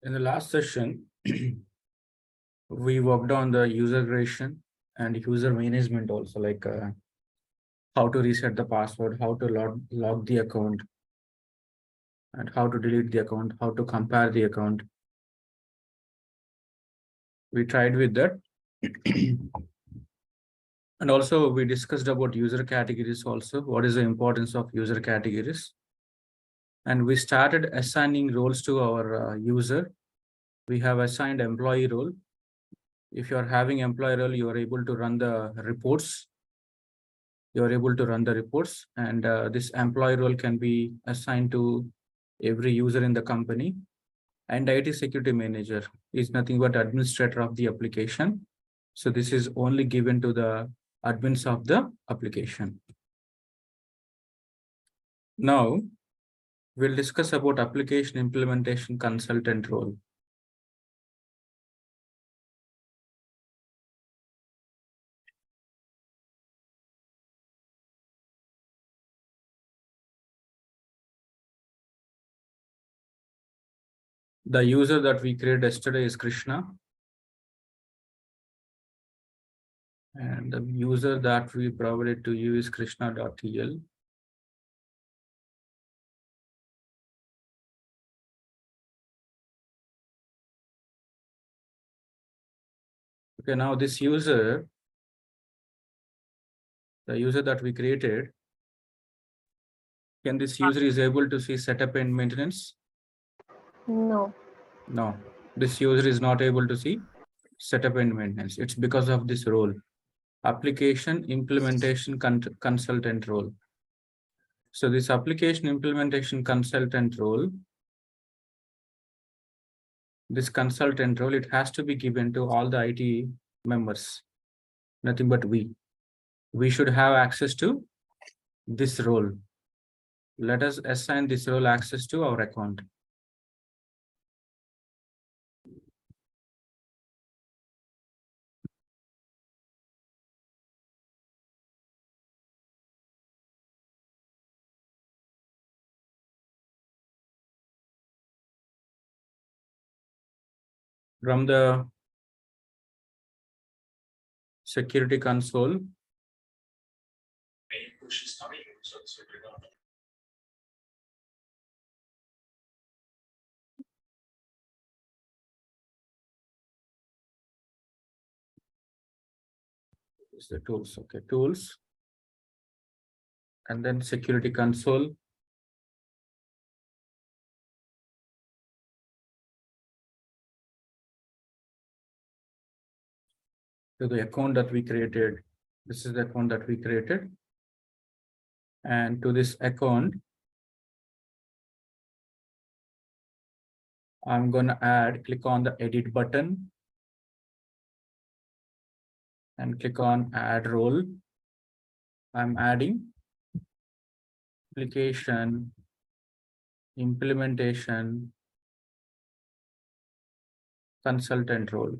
In the last session, we worked on the user creation and user management also, like how to reset the password, how to log the account, and how to delete the account, how to compare the account. We tried with that. And also we discussed about user categories also. What is the importance of user categories? And we started assigning roles to our user. We have assigned employee role. If you are having employee role, you are able to run the reports. You are able to run the reports, and this employee role can be assigned to every user in the company. And IT security manager is nothing but administrator of the application. So this is only given to the admins of the application. Now we'll discuss about application implementation consultant role. The user that we created yesterday is Krishna. And the user that we provided to you is krishna.tl. Okay, now this user, the user that we created, can this user is able to see setup and maintenance? No. No, this user is not able to see setup and maintenance. It's because of this role, application implementation consultant role. So this application implementation consultant role, this consultant role, it has to be given to all the IT members, nothing but we. We should have access to this role. Let us assign this role access to our account. From the security console, is the tools. Okay, tools, and then security console. To the account that we created. This is the account that we created. And to this account, I'm going to add, click on the edit button and click on add role. I'm adding application implementation consultant role.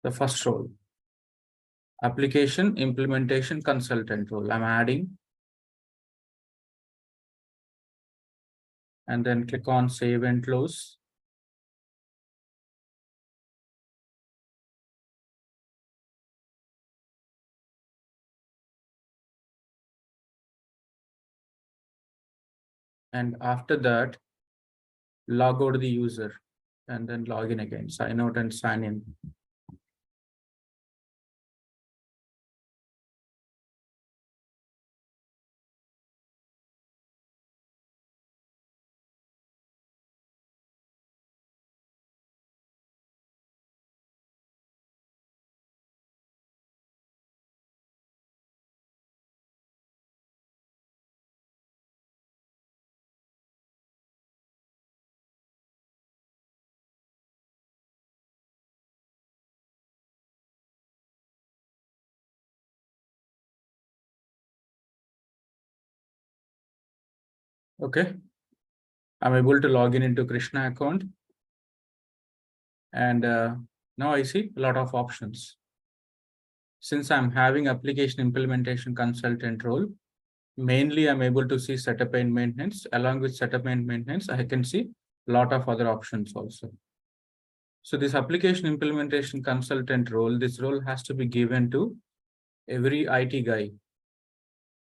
The first role, application implementation consultant role, I'm adding. And then click on save and close. And after that, log out the user and then log in again, sign out and sign in. Okay, I'm able to log in into Krishna account. And now I see a lot of options. Since I'm having application implementation consultant role, mainly I'm able to see setup and maintenance. Along with setup and maintenance, I can see a lot of other options also. So this application implementation consultant role, this role has to be given to every IT guy.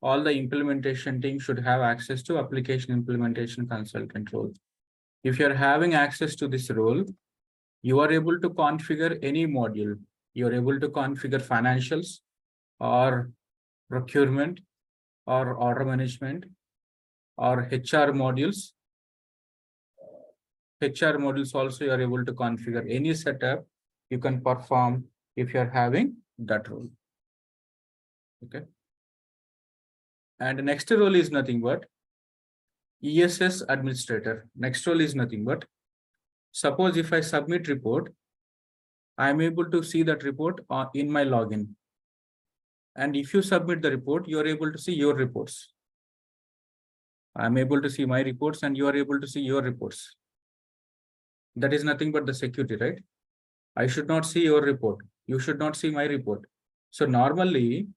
All the implementation team should have access to application implementation consultant role. If you're having access to this role, you are able to configure any module. You're able to configure financials or procurement or order management or HR modules. HR modules also you are able to configure any setup you can perform if you're having that role. Okay. And the next role is nothing but ESS administrator. Next role is nothing but, suppose if I submit report, I'm able to see that report in my login. And if you submit the report, you're able to see your reports. I'm able to see my reports and you are able to see your reports. That is nothing but the security, right? I should not see your report. You should not see my report. So normally,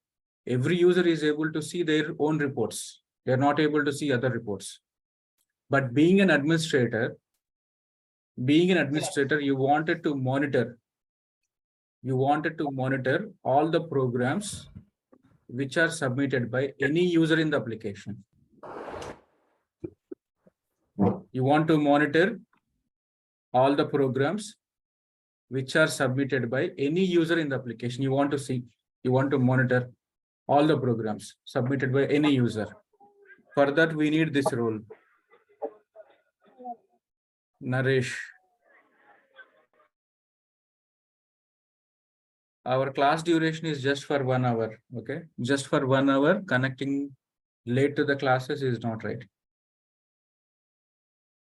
every user is able to see their own reports. They're not able to see other reports. But being an administrator, you wanted to monitor. You wanted to monitor all the programs which are submitted by any user in the application. You want to monitor all the programs which are submitted by any user in the application. You want to monitor all the programs submitted by any user. For that, we need this role. Naresh. Our class duration is just for 1 hour. Okay. Just for 1 hour, connecting late to the classes is not right.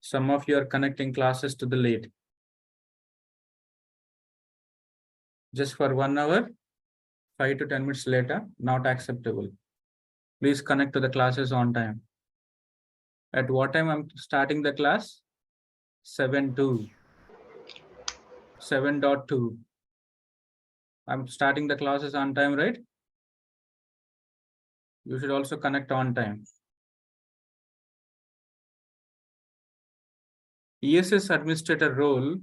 Some of you are connecting classes to the late. Just for 1 hour, 5 to 10 minutes later, not acceptable. Please connect to the classes on time. At what time I'm starting the class? 7:2. 7.2. I'm starting the classes on time, right? You should also connect on time. ESS administrator role.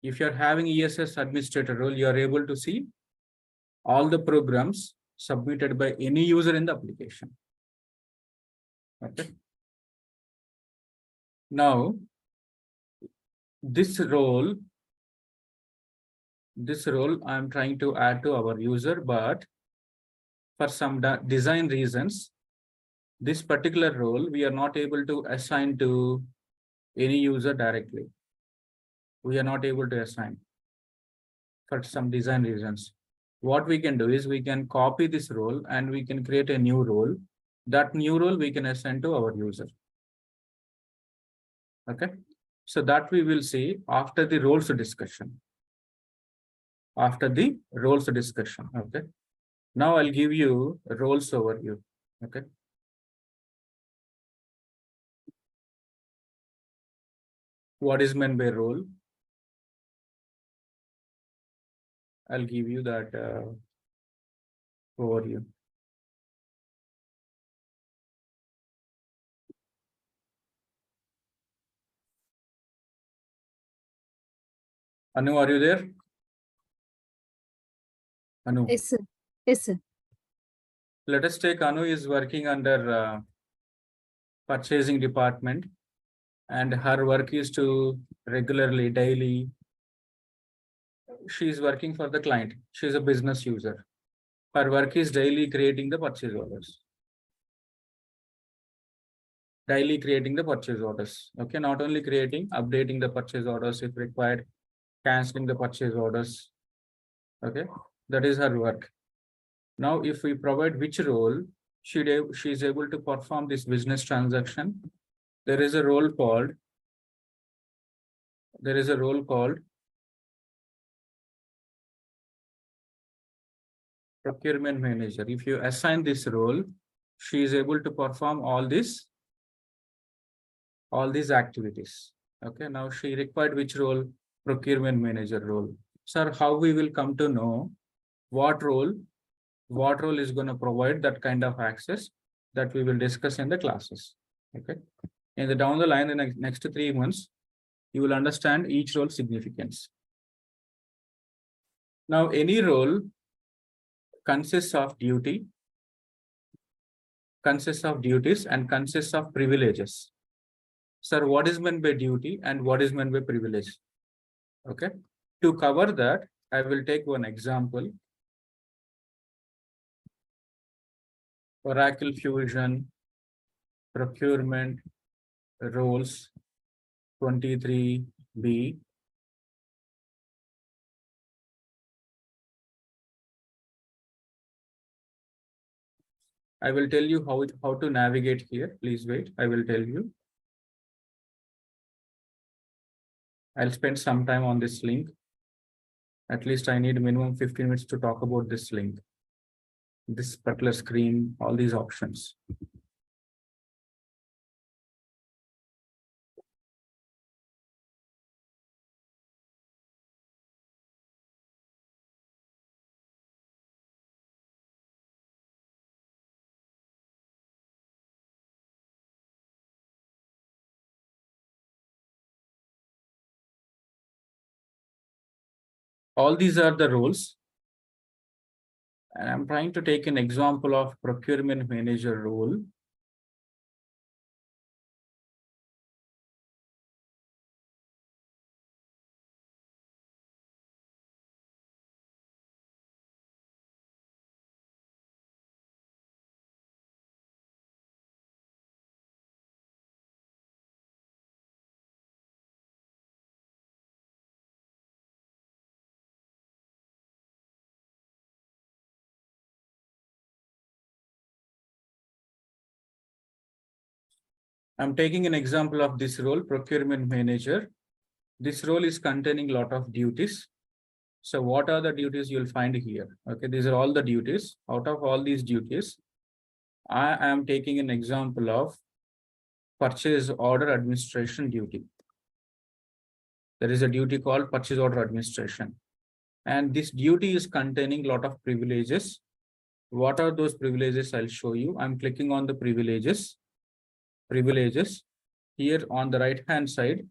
If you're having ESS administrator role, you are able to see all the programs submitted by any user in the application. Okay. Now, this role I'm trying to add to our user, but for some design reasons, this particular role we are not able to assign to any user directly. We are not able to assign for some design reasons. What we can do is we can copy this role and we can create a new role. That new role we can assign to our user. Okay. So that we will see after the roles discussion. After the roles discussion. Okay. Now I'll give you a roles overview. Okay. What is meant by role? I'll give you that overview. Anu, are you there? Anu. Yes, sir. Yes, sir. Let us take Anu is working under purchasing department, and her work is to regularly, daily. She is working for the client. She is a business user. Her work is daily creating the purchase orders. Daily creating the purchase orders. Okay, not only creating, updating the purchase orders if required, canceling the purchase orders. Okay, that is her work. Now, if we provide which role, she is able to perform this business transaction. There is a role called procurement manager. If you assign this role, she is able to perform all these activities. Okay, now she required which role? Procurement manager role. Sir, how we will come to know what role is going to provide that kind of access that we will discuss in the classes. Okay. In the down the line, in the next 3 months, you will understand each role significance. Now, any role consists of duties and consists of privileges. Sir, what is meant by duty and what is meant by privilege? Okay. To cover that, I will take one example. Oracle Fusion, procurement, roles, 23B. I will tell you how to navigate here. Please wait. I will tell you. I'll spend some time on this link. At least I need minimum 15 minutes to talk about this link. This particular screen, all these options. All these are the roles. And I'm trying to take an example of procurement manager role. I'm taking an example of this role, procurement manager. This role is containing a lot of duties. So what are the duties you'll find here? Okay, these are all the duties. Out of all these duties, I am taking an example of purchase order administration duty. There is a duty called purchase order administration. And this duty is containing a lot of privileges. What are those privileges? I'll show you. I'm clicking on the privileges. Here on the right hand side.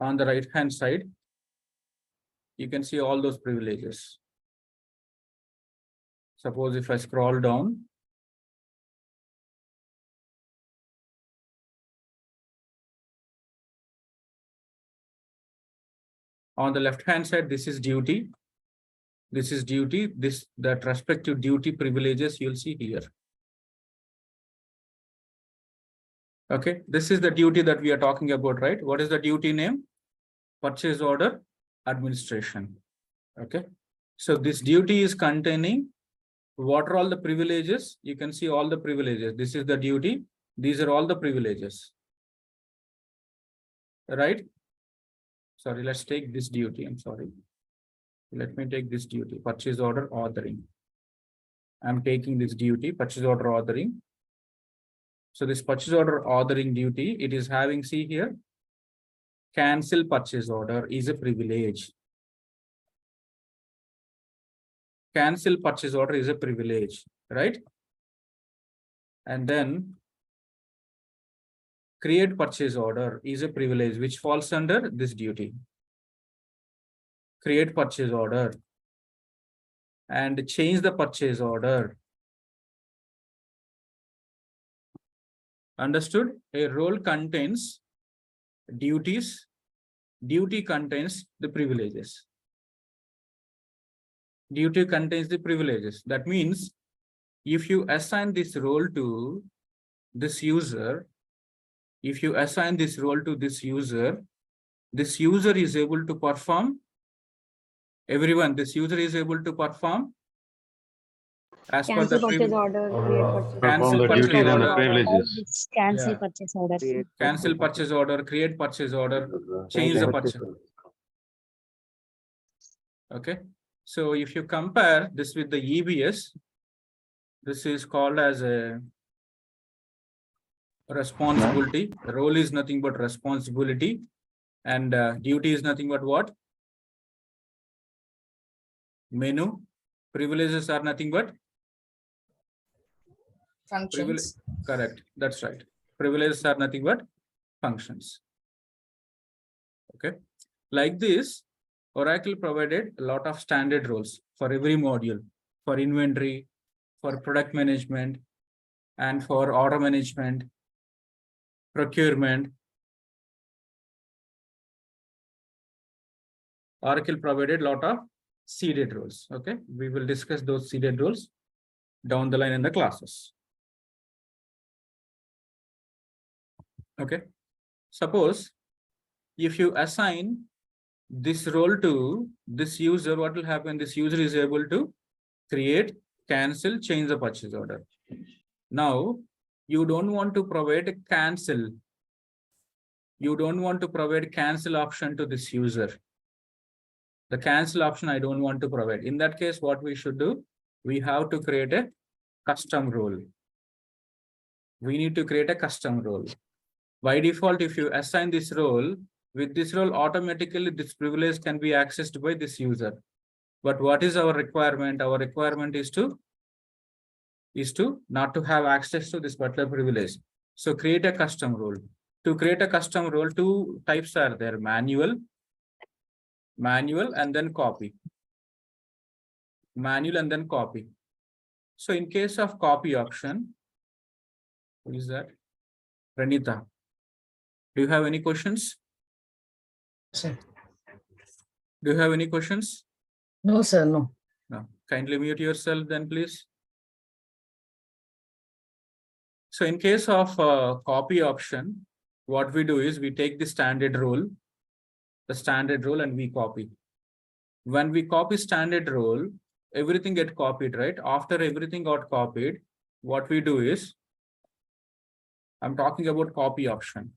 On the right hand side, you can see all those privileges. Suppose if I scroll down, on the left hand side, this is duty. This is duty. That respective duty privileges you'll see here. Okay, this is the duty that we are talking about, right? What is the duty name? Purchase order administration. Okay, so this duty is containing what are all the privileges? You can see all the privileges. This is the duty. These are all the privileges. Right? Sorry, let's take this duty. I'm sorry. Let me take this duty, purchase order ordering. I'm taking this duty, purchase order ordering. So this purchase order ordering duty, it is having, see here, cancel purchase order is a privilege. Cancel purchase order is a privilege, right? And then create purchase order is a privilege which falls under this duty. Create purchase order and change the purchase order. Understood? A role contains duties. Duty contains the privileges. Duty contains the privileges. That means if you assign this role to this user, this user is able to perform. Everyone, this user is able to perform as per the Cancel purchase order, create purchase Cancel order. purchase duties and the order. privileges. Cancel Yeah. purchase order. Cancel purchase order, create purchase order, change the purchase. Okay. So if you compare this with the EBS, this is called as a responsibility. Role is nothing but responsibility, and duty is nothing but what? Menu. Privileges are nothing but Functions. correct. That's right. Privileges are nothing but functions. Okay. Like this, Oracle provided a lot of standard roles for every module, for inventory, for product management, and for order management, procurement. Oracle provided a lot of seeded roles. Okay. We will discuss those seeded roles down the line in the classes. Okay. Suppose if you assign this role to this user, what will happen? This user is able to create, cancel, change the purchase order. Now, you don't want to provide a cancel. You don't want to provide cancel option to this user. The cancel option I don't want to provide. In that case, what we should do? We have to create a custom role. We need to create a custom role. By default, if you assign this role, with this role, automatically this privilege can be accessed by this user. But what is our requirement? Our requirement is to not to have access to this particular privilege. So create a custom role. To create a custom role, two types are there: manual, and then copy. Manual and then copy. So in case of copy option, what is that? Pranita, do you have any questions? Sir. Do you have any questions? No, sir, no. No. Kindly mute yourself then, please. So in case of copy option, what we do is we take the standard role, and we copy. When we copy standard role, everything get copied, right? After everything got copied, what we do is, I'm talking about copy option.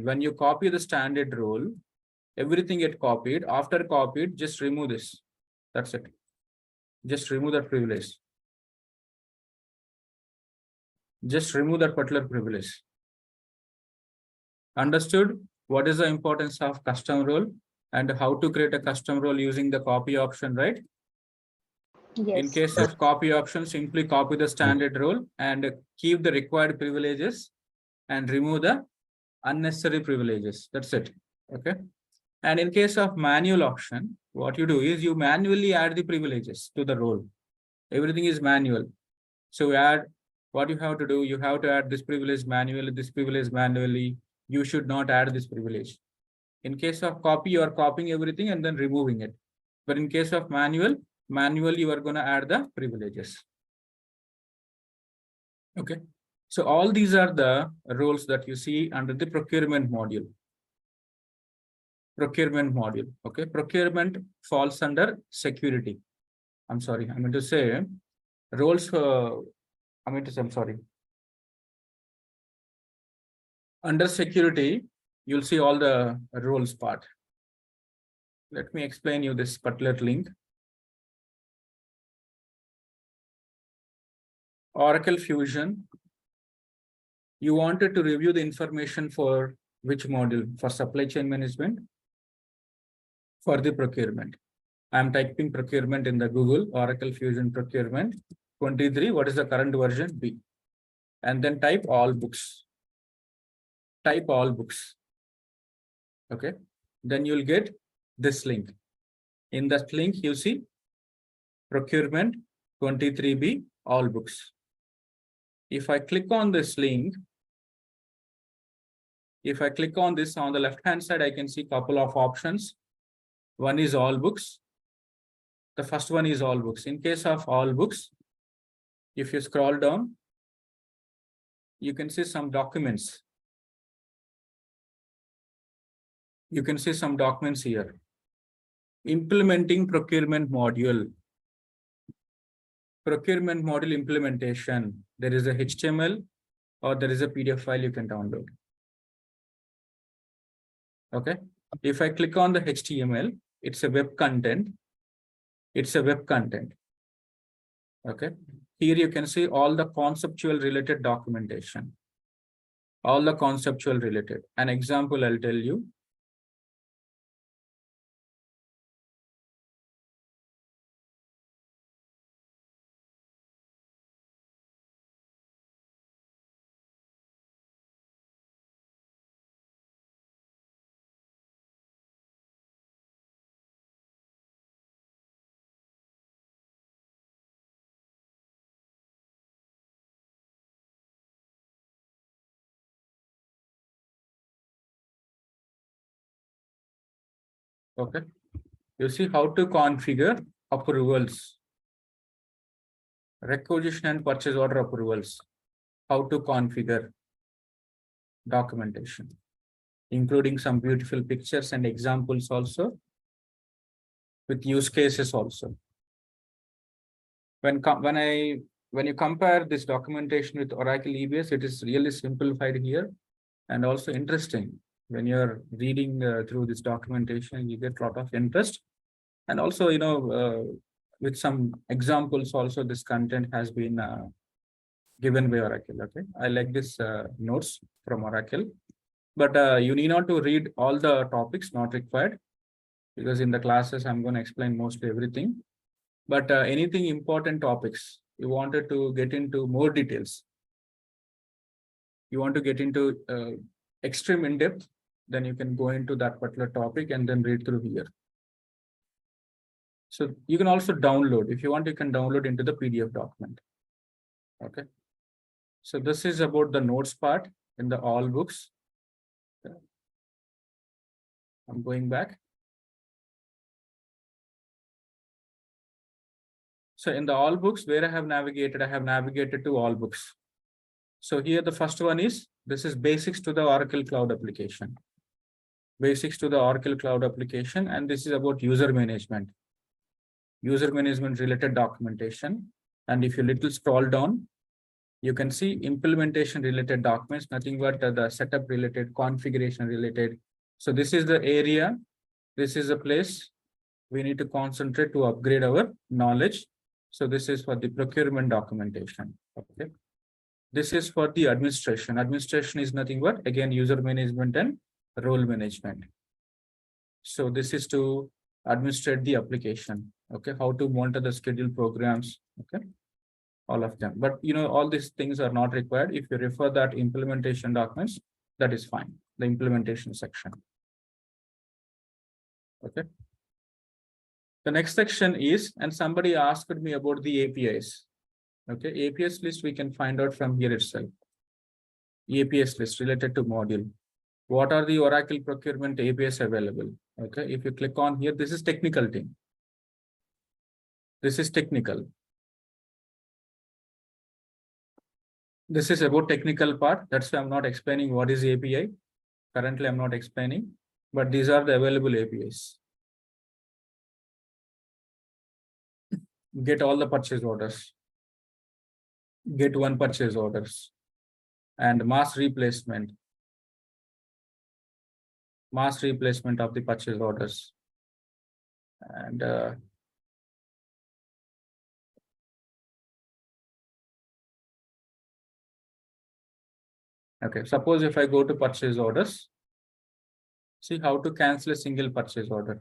When you copy the standard role, everything get copied. After copied, just remove this. That's it. Just remove that privilege. Just remove that particular privilege. Understood what is the importance of custom role and how to create a custom role using the copy option, right? Yes. In case of copy option, simply copy the standard role and keep the required privileges and remove the unnecessary privileges. That's it. Okay. And in case of manual option, what you do is you manually add the privileges to the role. Everything is manual. So what you have to do, you have to add this privilege manually, this privilege manually. You should not add this privilege. In case of copy, you are copying everything and then removing it. But in case of manually, you are going to add the privileges. Okay. So all these are the roles that you see under the procurement module. Okay. Procurement falls under security. I'm sorry. I meant to say roles. I'm sorry. Under security, you'll see all the roles part. Let me explain you this particular link. Oracle Fusion. You wanted to review the information for which module? For supply chain management? For the procurement. I'm typing procurement in the Google, Oracle Fusion procurement 23. What is the current version? B. And then type all books. Type all books. Okay. Then you'll get this link. In that link, you see procurement 23B, all books. If I click on this link, if I click on this on the left-hand side, I can see a couple of options. One is all books. The first one is all books. In case of all books, if you scroll down, you can see some documents. You can see some documents here. Implementing procurement module. Procurement module implementation. There is a HTML or there is a PDF file you can download. Okay. If I click on the HTML, it's a web content. It's a web content. Okay. Here you can see all the conceptual related documentation. All the conceptual related. An example I'll tell you. Okay. You see how to configure approvals, requisition and purchase order approvals, how to configure documentation, including some beautiful pictures and examples also with use cases also. When you compare this documentation with Oracle EBS, it is really simplified here and also interesting. When you're reading through this documentation, you get a lot of interest. And also, with some examples also, this content has been given by Oracle. Okay, I like this notes from Oracle, but you need not to read all the topics, not required, because in the classes I'm going to explain mostly everything. But anything important topics you wanted to get into more details, you want to get into extreme in depth, then you can go into that particular topic and then read through here. So you can also download, if you want, you can download into the PDF document. Okay. So this is about the notes part in the all books. I'm going back. So in the all books where I have navigated to all books. So here the first one is, this is basics to the Oracle Cloud application. Basics to the Oracle Cloud application, and this is about user management related documentation. And if you little scroll down, you can see implementation related documents, nothing but the setup related, configuration related. So this is the area, this is the place we need to concentrate to upgrade our knowledge. So this is for the procurement documentation. Okay. This is for the administration. Administration is nothing but, again, user management and role management. So this is to administrate the application. Okay, how to monitor the schedule programs. Okay, all of them. But all these things are not required. If you refer that implementation documents, that is fine. The implementation section. Okay. The next section is, and somebody asked me about the APIs. Okay, APIs list we can find out from here itself. APIs list related to module. What are the Oracle procurement APIs available? Okay, if you click on here, this is technical team. This is technical. This is about technical part. That's why I'm not explaining what is API. Currently, I'm not explaining, but these are the available APIs. Get all the purchase orders. Get one purchase orders. And mass replacement. Mass replacement of the purchase orders. And okay, suppose if I go to purchase orders, see how to cancel a single purchase order,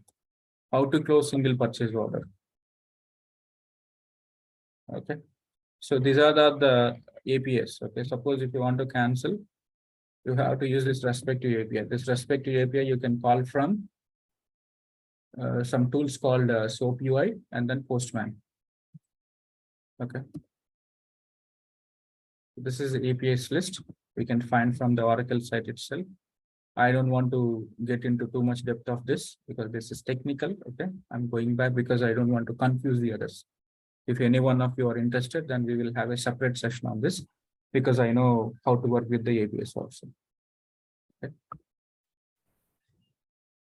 how to close single purchase order. Okay, so these are the APIs. Okay, suppose if you want to cancel, you have to use this respective API. This respective API you can call from some tools called SOAP UI and then Postman. Okay, this is the APIs list we can find from the Oracle site itself. I don't want to get into too much depth of this because this is technical. Okay, I'm going back because I don't want to confuse the others. If any one of you are interested, then we will have a separate session on this because I know how to work with the APIs also. Okay.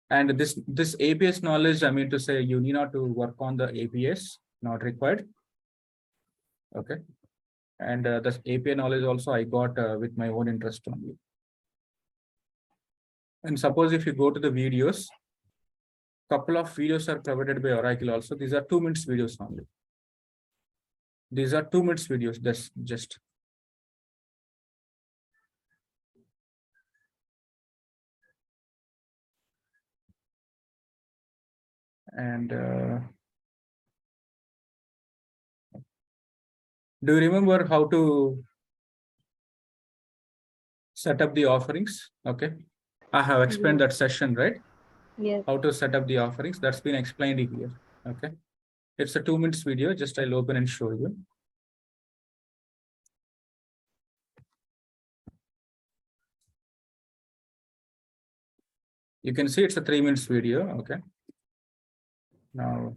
And this APIs knowledge, I mean to say, you need not to work on the APIs, not required. Okay. And this API knowledge also I got with my own interest only. And suppose if you go to the videos, couple of videos are provided by Oracle also. These are 2 minutes videos only. These are 2 minutes videos. That's just. And do you remember how to set up the offerings? Okay. I have explained that session, right? Yes. How to set up the offerings. That's been explained here. Okay. It's a 2 minutes video. Just I'll open and show you. You can see it's a 3 minutes video. Okay. Now,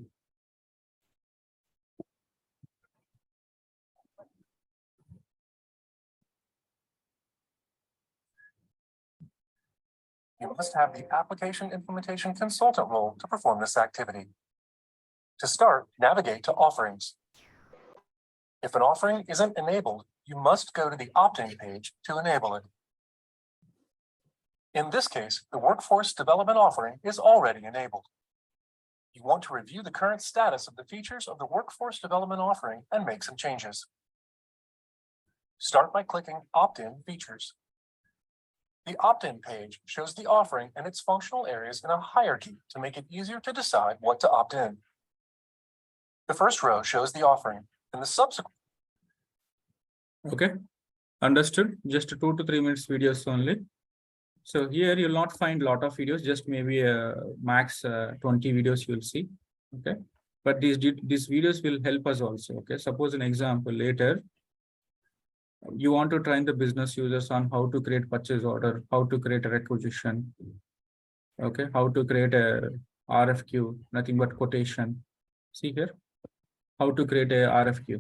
you must have the application implementation consultant role to perform this activity. To start, navigate to Offerings. If an offering isn't enabled, you must go to the opt-in page to enable it. In this case, the Workforce Development offering is already enabled. You want to review the current status of the features of the Workforce Development offering and make some changes. Start by clicking Opt-in Features. The opt-in page shows the offering and its functional areas in a hierarchy to make it easier to decide what to opt in. The first row shows the offering, and the subsequent. okay, understood. Just 2 to 3 minutes videos only. So here you'll not find a lot of videos, just maybe max 20 videos you'll see. Okay, but these videos will help us also. Okay, suppose an example later. You want to train the business users on how to create purchase order, how to create a requisition, okay, how to create a RFQ, nothing but quotation. See here, how to create a RFQ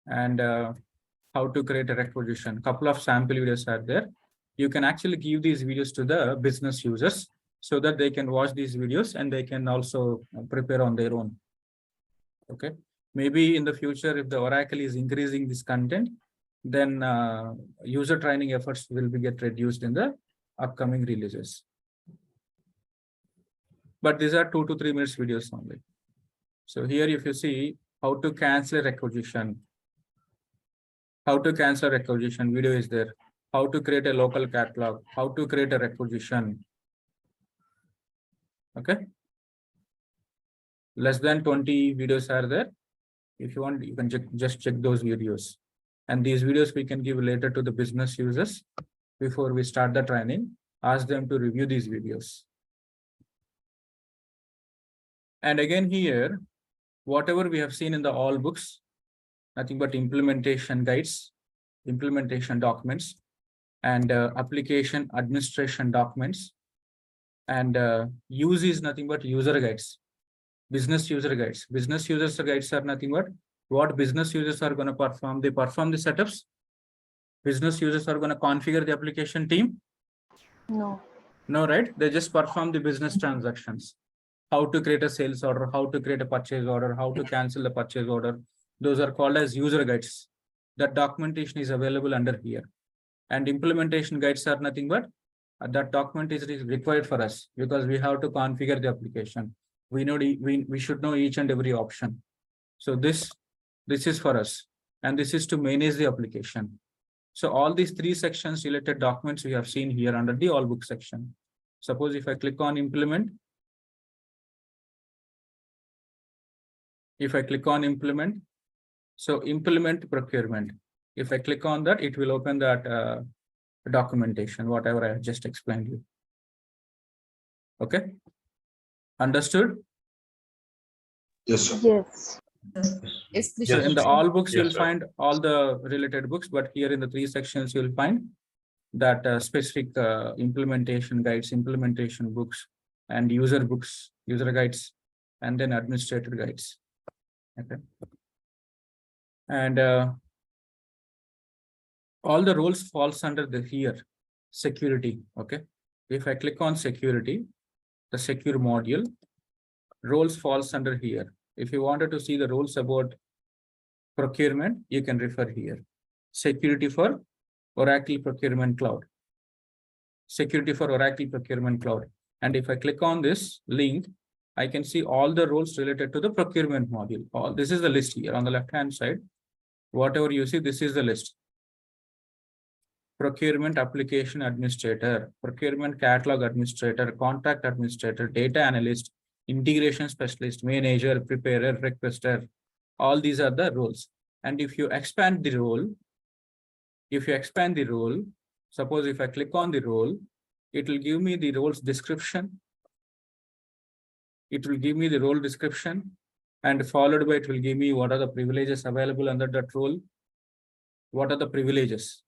and how to create a requisition. Couple of sample videos are there. You can actually give these videos to the business users so that they can watch these videos and they can also prepare on their own. Okay. Maybe in the future, if the Oracle is increasing this content, then user training efforts will be get reduced in the upcoming releases. But these are 2 to 3 minutes videos only. So here, if you see how to cancel a requisition, video is there. How to create a local catalog, how to create a requisition. Okay. Less than 20 videos are there. If you want, you can just check those videos. And these videos we can give later to the business users before we start the training. Ask them to review these videos. And again here, whatever we have seen in the all books, nothing but implementation guides, implementation documents, and application administration documents. And use is nothing but user guides, business user guides. Business users guides are nothing but what business users are going to perform. They perform the setups. Business users are going to configure the application team. No. No, right? They just perform the business transactions. How to create a sales order, how to create a purchase order, how to cancel the purchase order. Those are called as user guides. That documentation is available under here. And implementation guides are nothing but that document is required for us because we have to configure the application. We know we should know each and every option. So this is for us, and this is to manage the application. So all these 3 sections related documents we have seen here under the all book section. Suppose if I click on implement, so implement procurement. If I click on that, it will open that documentation, whatever I have just explained you. Okay, understood? Yes, sir. Yes. Yes, So in the all books, Yes, you'll sir. find all the related books, but here in the 3 sections, you'll find that specific implementation guides, implementation books, and user books, user guides, and then administrator guides. Okay. And all the roles falls under the here, security. Okay. If I click on security, the secure module, roles falls under here. If you wanted to see the rules about procurement, you can refer here. Security for Oracle Procurement Cloud. Security for Oracle Procurement Cloud. And if I click on this link, I can see all the roles related to the procurement module. All this is the list here on the left-hand side. Whatever you see, this is the list. Procurement application administrator, procurement catalog administrator, contract administrator, data analyst, integration specialist, manager, preparer, requester. All these are the roles. And if you expand the role, suppose if I click on the role, it will give me the roles description. It will give me the role description, and followed by it will give me what are the privileges available under that role. What are the privileges?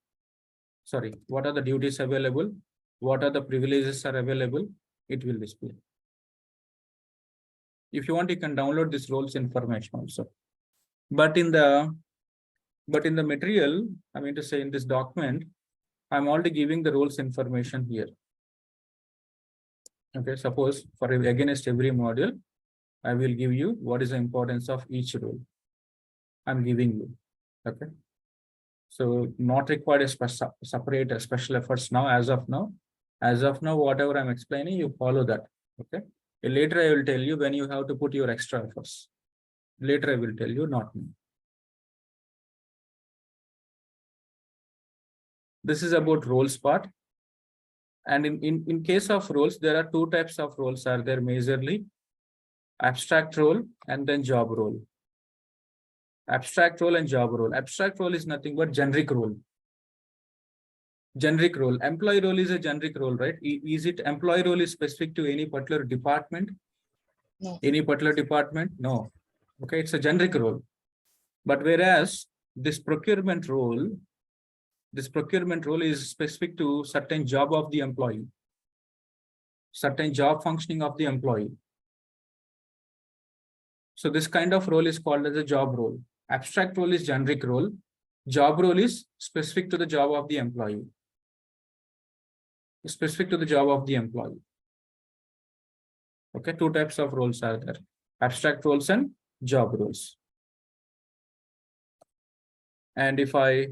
Sorry, what are the duties available? What are the privileges are available? It will display. If you want, you can download this roles information also. But in the material, I mean to say in this document, I'm already giving the roles information here. Okay, suppose for against every module, I will give you what is the importance of each role. I'm giving you. Okay. So not required a separate special efforts now, as of now. As of now, whatever I'm explaining, you follow that. Okay. Later I will tell you when you have to put your extra efforts. Later I will tell you, not now. This is about roles part. And in case of roles, there are two types of roles are there majorly: abstract role and then job role. Abstract role and job role. Abstract role is nothing but generic role. Generic role. Employee role is a generic role, right? Is it employee role is specific to any particular department? No. Any particular department? No. Okay, it's a generic role. But whereas this procurement role is specific to certain job of the employee, certain job functioning of the employee. So this kind of role is called as a job role. Abstract role is generic role. Job role is specific to the job of the employee. Specific to the job of the employee. Okay, two types of roles are there: abstract roles and job roles. And if I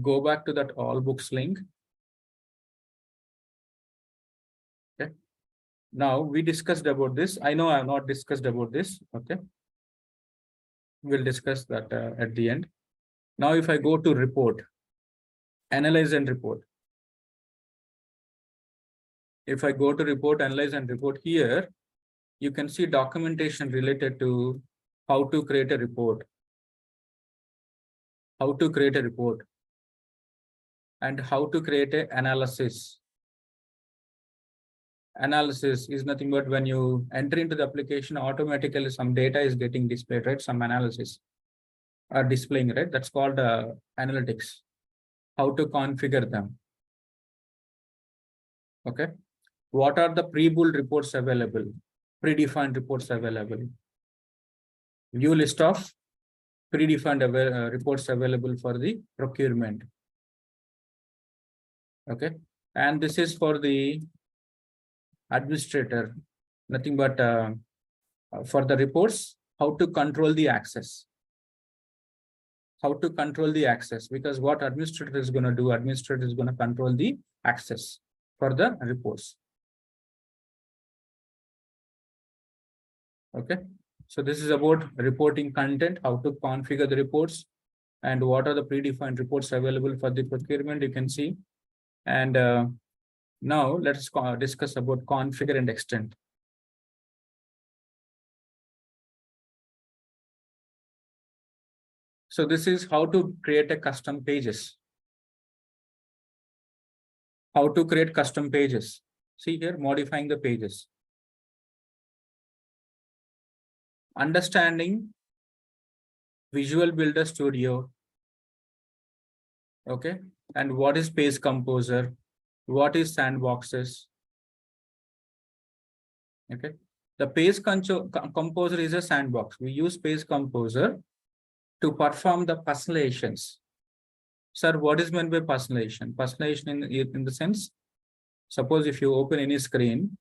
go back to that all books link, okay, now we discussed about this. I know I have not discussed about this. Okay, we'll discuss that at the end. Now, if I go to report, analyze and report. If I go to report, analyze and report here, you can see documentation related to how to create a report. How to create a report. And how to create an analysis. Analysis is nothing but when you enter into the application, automatically some data is getting displayed, right? Some analysis are displaying, right? That's called analytics. How to configure them. Okay. What are the pre-built reports available? Predefined reports available. View list of predefined reports available for the procurement. Okay. And this is for the administrator. Nothing but for the reports, how to control the access. How to control the access, because what administrator is going to do, administrator is going to control the access for the reports. Okay, so this is about reporting content, how to configure the reports, and what are the predefined reports available for the procurement, you can see. And now let's discuss about configure and extend. So this is how to create a custom pages. How to create custom pages. See here, modifying the pages. Understanding Visual Builder Studio. Okay, and what is Page Composer? What is sandboxes? Okay, the Page Composer is a sandbox. We use Page Composer to perform the personalizations. Sir, what is meant by personalization? Personalization in the sense, suppose if you open any screen,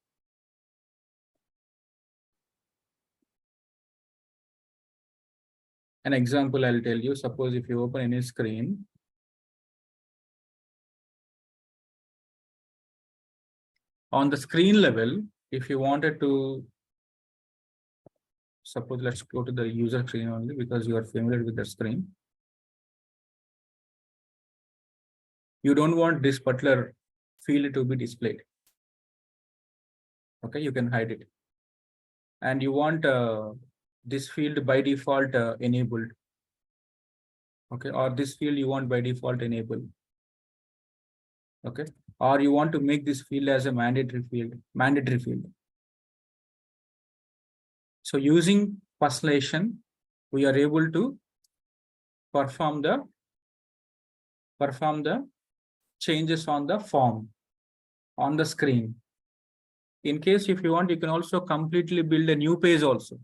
an example I'll tell you. Suppose if you open any screen, on the screen level, if you wanted to, suppose let's go to the user screen only because you are familiar with the screen. You don't want this particular field to be displayed. Okay, you can hide it. And you want this field by default enabled. Okay, or this field you want by default enabled. Okay, or you want to make this field as a mandatory field. So using personalization, we are able to perform the changes on the form, on the screen. In case if you want, you can also completely build a new page also.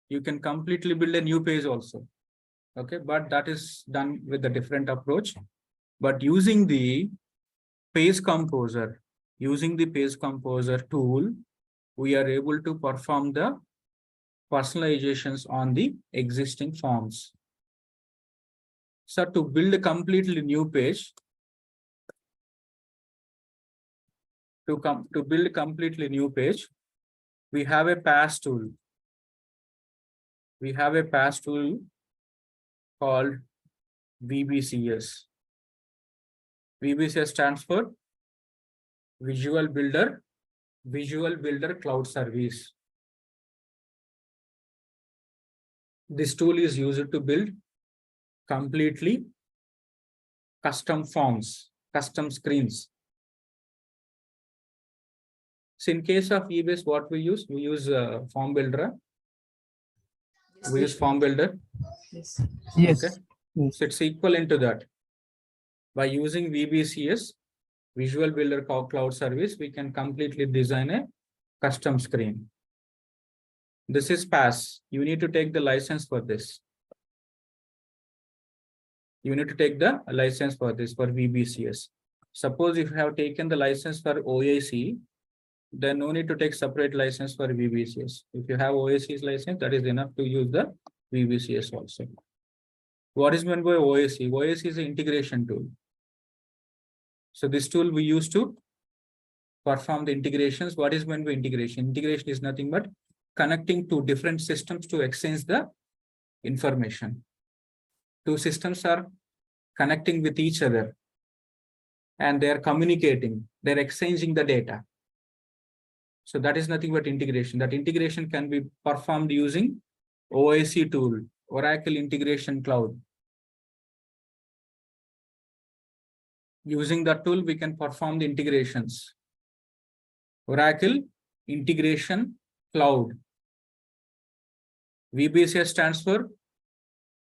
You can completely build a new page also. Okay, but that is done with a different approach. But using the page composer, tool, we are able to perform the personalizations on the existing forms. So to build a completely new page, to build a completely new page, we have a pass tool. We have a pass tool called VBCS. VBCS stands for Visual Builder Cloud Service. This tool is used to build completely custom forms, custom screens. So in case of eBase, what we use Form Builder. We use Form Builder. Yes. Yes. Okay. So it's equivalent to that. By using VBCS, Visual Builder Cloud Service, we can completely design a custom screen. This is PaaS. You need to take the license for this. You need to take the license for this, for VBCS. Suppose if you have taken the license for OAC, then no need to take separate license for VBCS. If you have OAC's license, that is enough to use the VBCS also. What is meant by OAC? OAC is an integration tool. So this tool we use to perform the integrations. What is meant by integration? Integration is nothing but connecting two different systems to exchange the information. Two systems are connecting with each other and they are communicating, they're exchanging the data. So that is nothing but integration. That integration can be performed using OAC tool, Oracle Integration Cloud. Using that tool, we can perform the integrations. Oracle Integration Cloud. VBCS stands for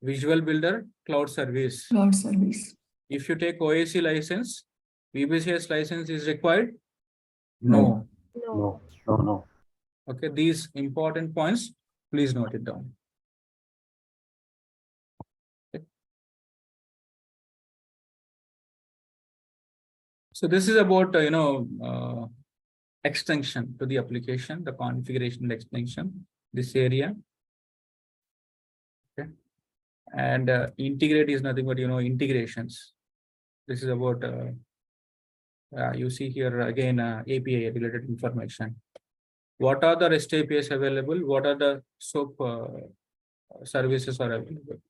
Visual Builder Cloud Service. Cloud service. If you take OAC license, VBCS license is required? No. No. No. Okay, these important points, please note it down. Okay. So this is about, extension to the application, the configuration extension, this area. Okay. And integrate is nothing but, integrations. This is about, you see here again, API related information. What are the REST APIs available? What are the SOAP services are available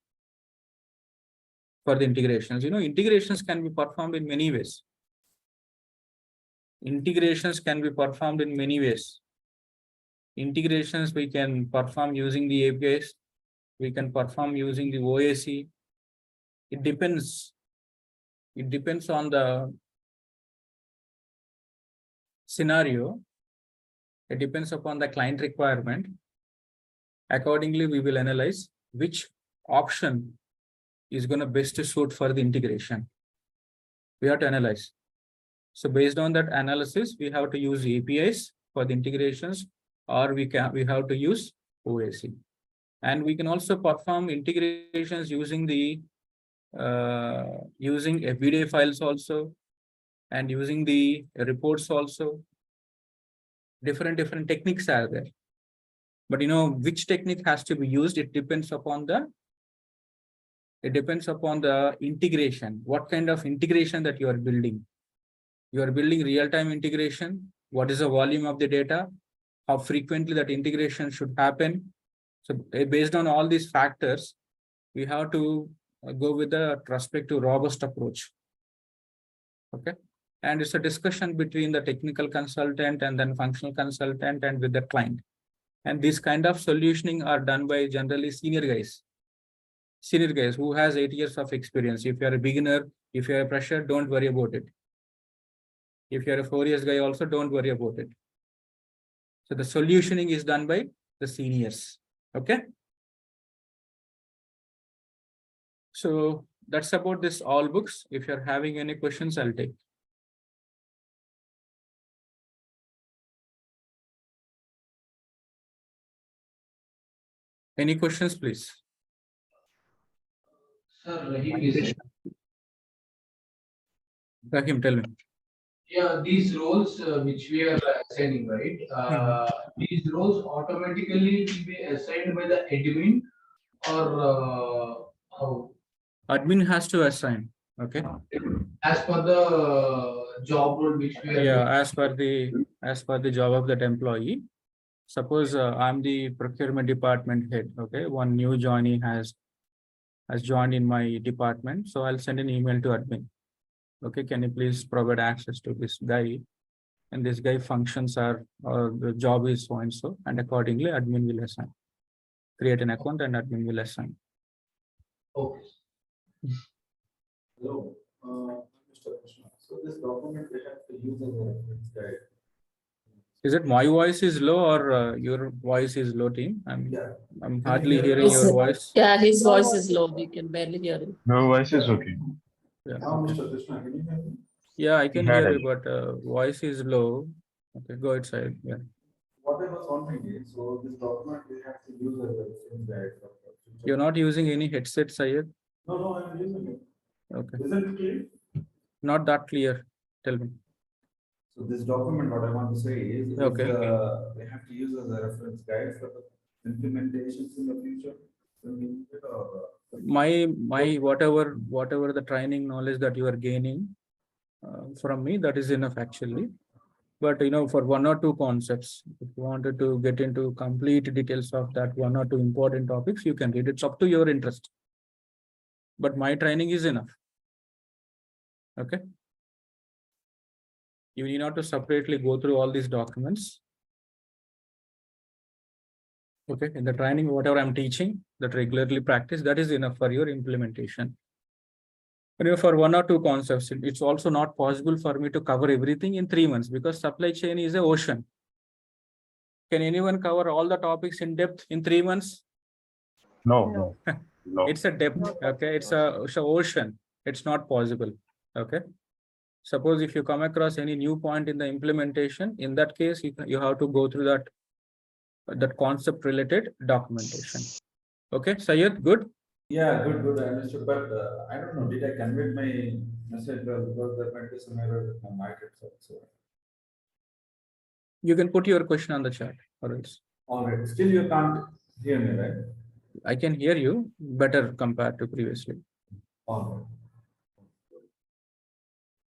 for the integrations? Integrations can be performed in many ways. Integrations can be performed in many ways. Integrations we can perform using the APIs. We can perform using the OAC. It depends. It depends on the scenario. It depends upon the client requirement. Accordingly, we will analyze which option is going to best suit for the integration. We have to analyze. So based on that analysis, we have to use APIs for the integrations, or we have to use OAC. And we can also perform integrations using the using FBDA files also, and using the reports also. Different techniques are there. But which technique has to be used, it depends upon the integration. What kind of integration that you are building? You are building real-time integration. What is the volume of the data? How frequently that integration should happen? So based on all these factors, we have to go with the respective robust approach. Okay. And it's a discussion between the technical consultant and then functional consultant and with the client. And this kind of solutioning are done by generally senior guys who has 8 years of experience. If you're a beginner, if you're a fresher, don't worry about it. If you're a 4 years guy also, don't worry about it. So the solutioning is done by the seniors. Okay. So that's about this all books. If you're having any questions, I'll take. Any questions, please? Sir, Rahim is Rahim, tell me. yeah, these roles which we are assigning, right? These roles automatically will be assigned by the admin or how? Admin has to assign. Okay. As per the job role which we are Yeah, doing. as per the job of that employee. Suppose I'm the procurement department head. Okay, one new joinee has joined in my department, so I'll send an email to admin. Okay, can you please provide access to this guy? And this guy functions are, or the job is so and so, and accordingly admin will assign. Create an account and admin will assign. Okay. Hello, Mr. Krishna. So this document we have to use as a reference guide. Is it my voice is low or your voice is low, team? Yeah. I'm Can hardly you hear hearing me? your voice. Yeah, his voice is low. We can barely hear him. Your voice is okay. Yeah, Now, okay. Mr. Krishna, can you hear me? Yeah, I can Yeah, hear yeah. you, but voice is low. Okay, go outside. Yeah. What I was wondering is, so this document we have to use as a reference guide for the future. You're not using any headset, Syed? No, I'm using it. Okay. Isn't it clear? Not that clear. Tell me. So this document, what I want to say is, Okay. we have to use as a reference guide for the implementations in the future. When we need it, or, My whatever the training knowledge that you are gaining from me, that is enough actually. But for one or two concepts, if you wanted to get into complete details of that one or two important topics, you can read. It's up to your interest. But my training is enough. Okay. You need not to separately go through all these documents. Okay, in the training, whatever I'm teaching, that regularly practice, that is enough for your implementation. But for one or two concepts, it's also not possible for me to cover everything in 3 months because supply chain is an ocean. Can anyone cover all the topics in depth in 3 months? No. It's a depth. Okay, it's a ocean. It's not possible. Okay. Suppose if you come across any new point in the implementation, in that case, you have to go through that concept related documentation. Okay, Syed, good. yeah, good, I understood. But I don't know, did I convey my message well? Because there might be some error with my mic itself. So, You can put your question on the chat or else. all right. Still, you can't hear me, right? I can hear you better compared to previously. All right.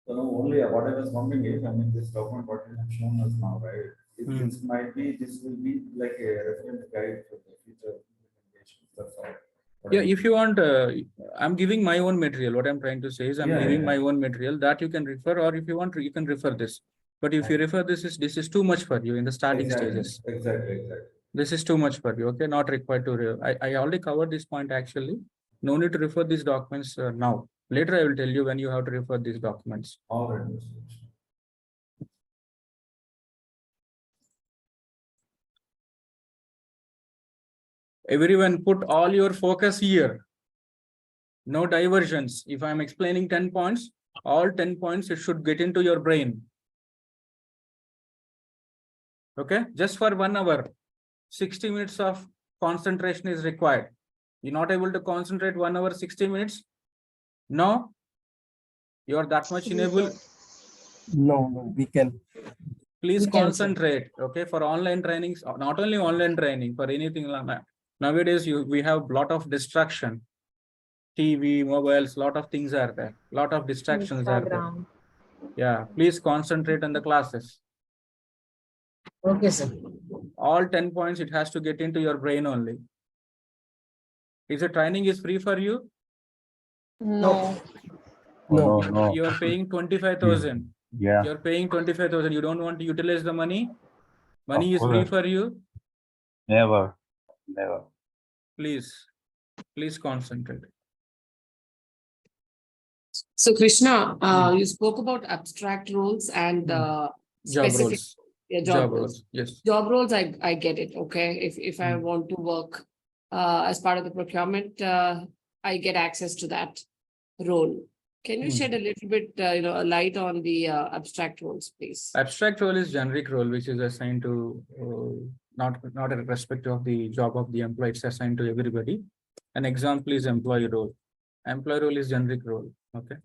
So no, only what I was wondering is, I mean, this document what you have shown us now, right? This will be like a reference guide for the future implementation. That's all. Yeah, if you want, I'm giving my own material. What I'm trying to say is I'm giving my own material that you can refer, or if you want, you can refer this. But if you refer this is too much for you in the starting stages. Exactly. This is too much for you. Okay, not required to. I already covered this point actually. No need to refer these documents now. Later, I will tell you when you have to refer these documents. All right, Mr. Krishna. Everyone put all your focus here. No diversions. If I'm explaining 10 points, all 10 points, it should get into your brain. Okay, just for 1 hour, 60 minutes of concentration is required. You're not able to concentrate 1 hour, 60 minutes? No? You're that much enable? No, we can. Please We can, sir. concentrate. Okay, for online trainings, not only online training, for anything like that. Nowadays, we have a lot of distraction. TV, mobiles, lot of things are there. Lot of distractions are there. Instagram. Yeah, please concentrate on the classes. Okay, sir. All 10 points, it has to get into your brain only. Is the training is free for you? No. No. You are paying 25,000. Yeah. You're paying 25,000. You don't want to utilize the money? Money is free for you? Never. Please concentrate. So, Krishna, you spoke about abstract roles and Job specific roles. job roles. Yes. Job roles, I get it. Okay. If I want to work as part of the procurement, I get access to that role. Can you shed a little bit, a light on the abstract roles, please? Abstract role is generic role, which is assigned to not irrespective of the job of the employee, it's assigned to everybody. An example is employee role. Employee role is generic role. Okay.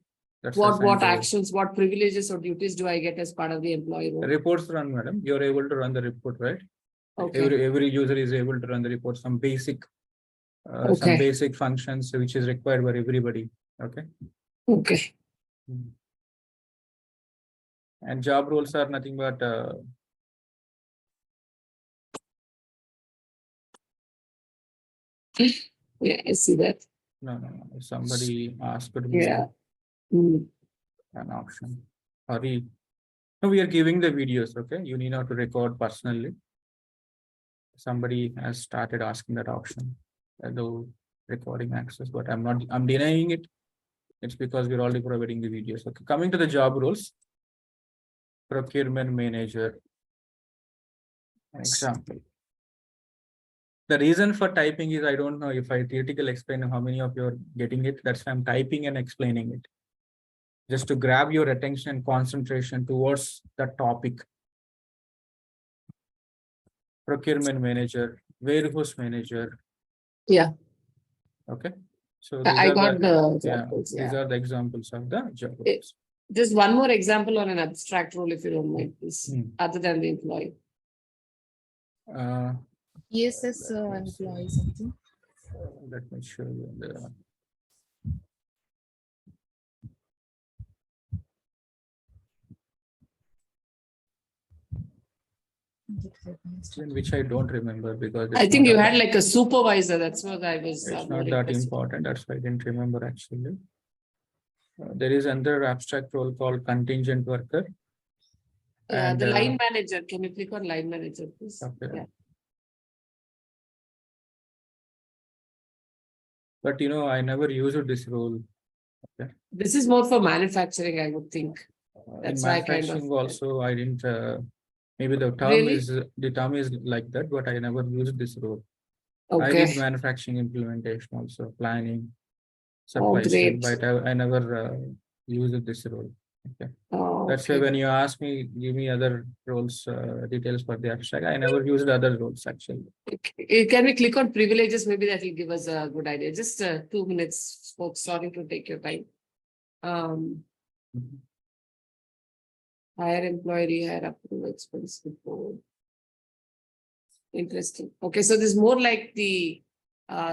That's What assigned to actions, what privileges or duties do I get as part of the employee role? reports run, madam. You're able to run the report, right? Okay. Every user is able to run the report, some basic Okay. functions which is required by everybody. Okay. Okay. And job roles are nothing but Yeah, I see that. no. If somebody asked me Yeah. Mm. an option. Sorry. No, we are giving the videos, okay? You need not to record personally. Somebody has started asking that option, the recording access, but I'm denying it. It's because we're already providing the videos. Okay, coming to the job roles, procurement manager. An example. The reason for typing is I don't know if I theoretically explain how many of you are getting it. That's why I'm typing and explaining it. Just to grab your attention and concentration towards the topic. Procurement manager, warehouse manager. Yeah. Okay. So these I are got the yeah, examples. these are the examples of the job It- roles. Just one more example on an abstract role, if you don't mind, please, other than the employee. ESS Let me see. employee something. Let me show you the. Which I don't remember because I it's think not you that- had like a supervisor. That's what I was. it's more not that interested. important. That's why I didn't remember actually. There is another abstract role called contingent worker. Yeah, And, the line manager. Can you click on line manager, please? Okay. Yeah. But I never used this role. Okay. This is more for manufacturing, I would think. In That's why I kind of. manufacturing also, I didn't. Maybe the Really? term is like that, but I never used this role. I Okay. did manufacturing implementation also, planning, Oh, supply chain, great. but I never used this role. Okay. Oh, That's why okay. when you ask me, give me other roles, details for the abstract, I never used other roles actually. Okay. Can we click on privileges? Maybe that will give us a good idea. Just 2 minutes, folks. Sorry to take your time. Hire employee, hire approval expense report. Interesting. Okay, so this is more like the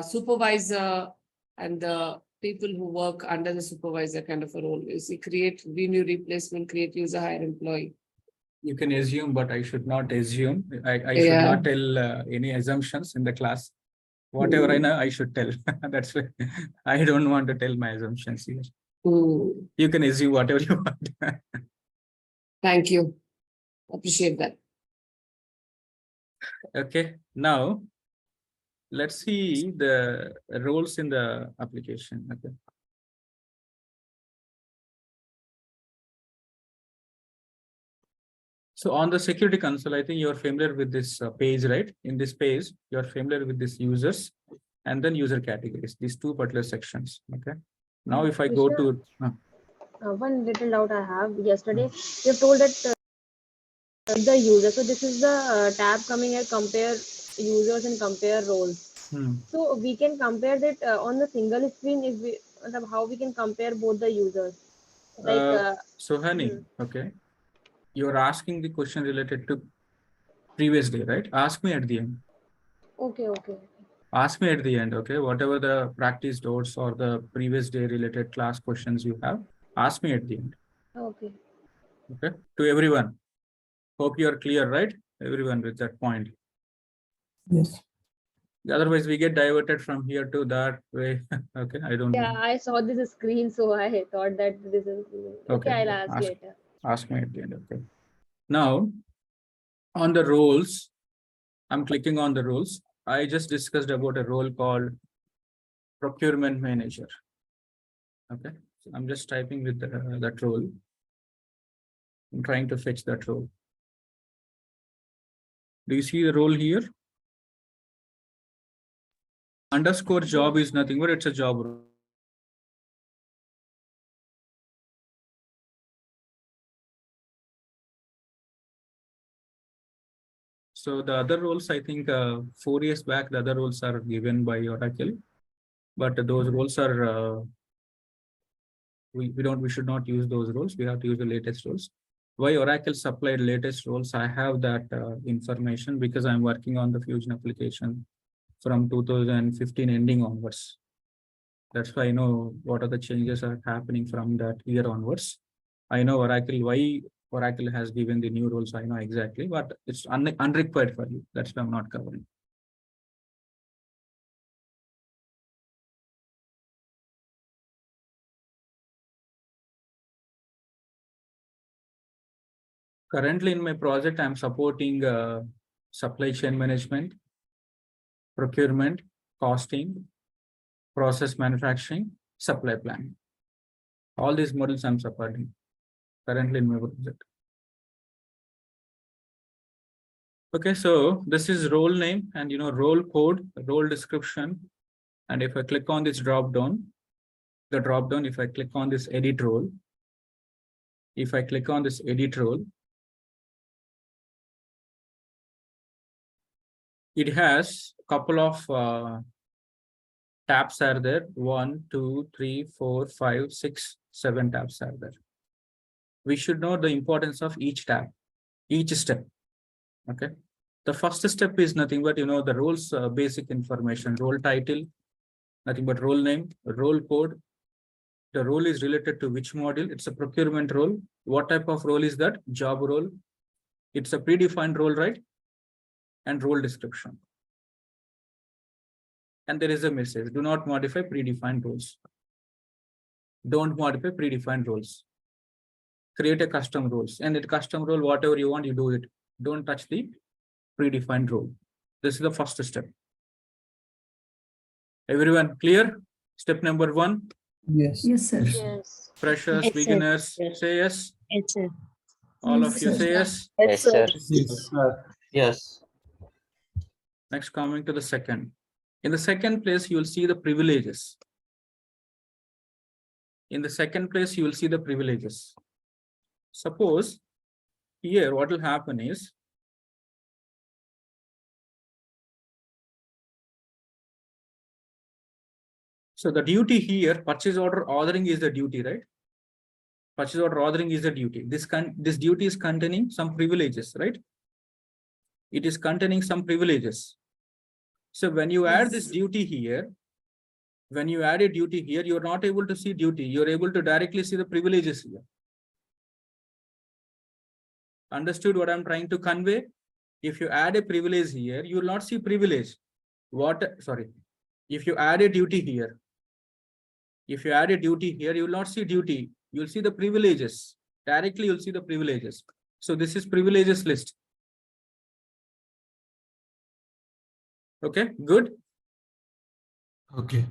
supervisor and the people who work under the supervisor kind of a role. You see, create renew replacement, create user, hire employee. You can assume, but I should not assume. I should Yeah. not tell any assumptions in the class. Whatever I know, I should tell. That's why I don't want to tell my assumptions here. You can assume whatever you want. Thank you. Appreciate that. Okay, now let's see the roles in the application. Okay. So on the security console, I think you're familiar with this page, right? In this page, you're familiar with these users and then user categories, these two particular sections. Okay. Now, if I go to one little doubt I have. Yesterday, you told that the user. So this is the tab coming here, compare users and compare roles. So we can compare that on the single screen. If we, how we can compare both the users. Like so honey, okay. You're asking the question related to previous day, right? Ask me at the end. Okay. Ask me at the end, okay? Whatever the practice notes or the previous day related class questions you have, ask me at the end. Okay. Okay. To everyone. Hope you are clear, right? Everyone with that point. Yes. Otherwise, we get diverted from here to that way. Okay. I don't Yeah, know. I saw this screen, so I thought that this is okay. I'll ask later. Ask me at the end. Okay. Now, on the roles, I'm clicking on the roles. I just discussed about a role called procurement manager. Okay. So I'm just typing with that role. I'm trying to fetch that role. Do you see the role here? Underscore job is nothing but it's a job role. So the other roles, I think 4 years back, the other roles are given by Oracle, but those roles are we should not use those roles. We have to use the latest roles. Why Oracle supplied latest roles? I have that information because I'm working on the Fusion application from 2015 ending onwards. That's why I know what are the changes are happening from that year onwards. I know Oracle, why Oracle has given the new roles. I know exactly, but it's unrequired for you. That's why I'm not covering. Currently in my project, I'm supporting supply chain management, procurement, costing, process manufacturing, supply plan. All these models I'm supporting currently in my project. Okay, so this is role name and role code, role description. And if I click on this drop down, if I click on this edit role, if I click on this edit role, it has a couple of tabs are there. 1, 2, 3, 4, 5, 6, 7 tabs are there. We should know the importance of each tab, each step. Okay. The first step is nothing but, the roles basic information, role title, nothing but role name, role code. The role is related to which module? It's a procurement role. What type of role is that? Job role. It's a predefined role, right? And role description. And there is a message. Do not modify predefined roles. Don't modify predefined roles. Create a custom roles. And that custom role, whatever you want, you do it. Don't touch the predefined role. This is the first step. Everyone clear? Step number 1. Yes. Yes, sir. Yes. Freshers, Yes, sir. beginners, Yes. say yes. Yes, sir. All Yes, of you sir. say yes. Yes, sir. Yes. Yes. Next, coming to the second. In the second place, you will see the privileges. In the second place, you will see the privileges. Suppose here, what will happen is, so the duty here, purchase order ordering is the duty, right? Purchase order ordering is the duty. This duty is containing some privileges, right? It is containing some privileges. So when you add this duty here, when you add a duty here, you're not able to see duty. You're able to directly see the privileges here. Understood what I'm trying to convey? If you add a privilege here, you will not see privilege. If you add a duty here, you will not see duty. You'll see the privileges. Directly, you'll see the privileges. So this is privileges list. Okay, good. Okay.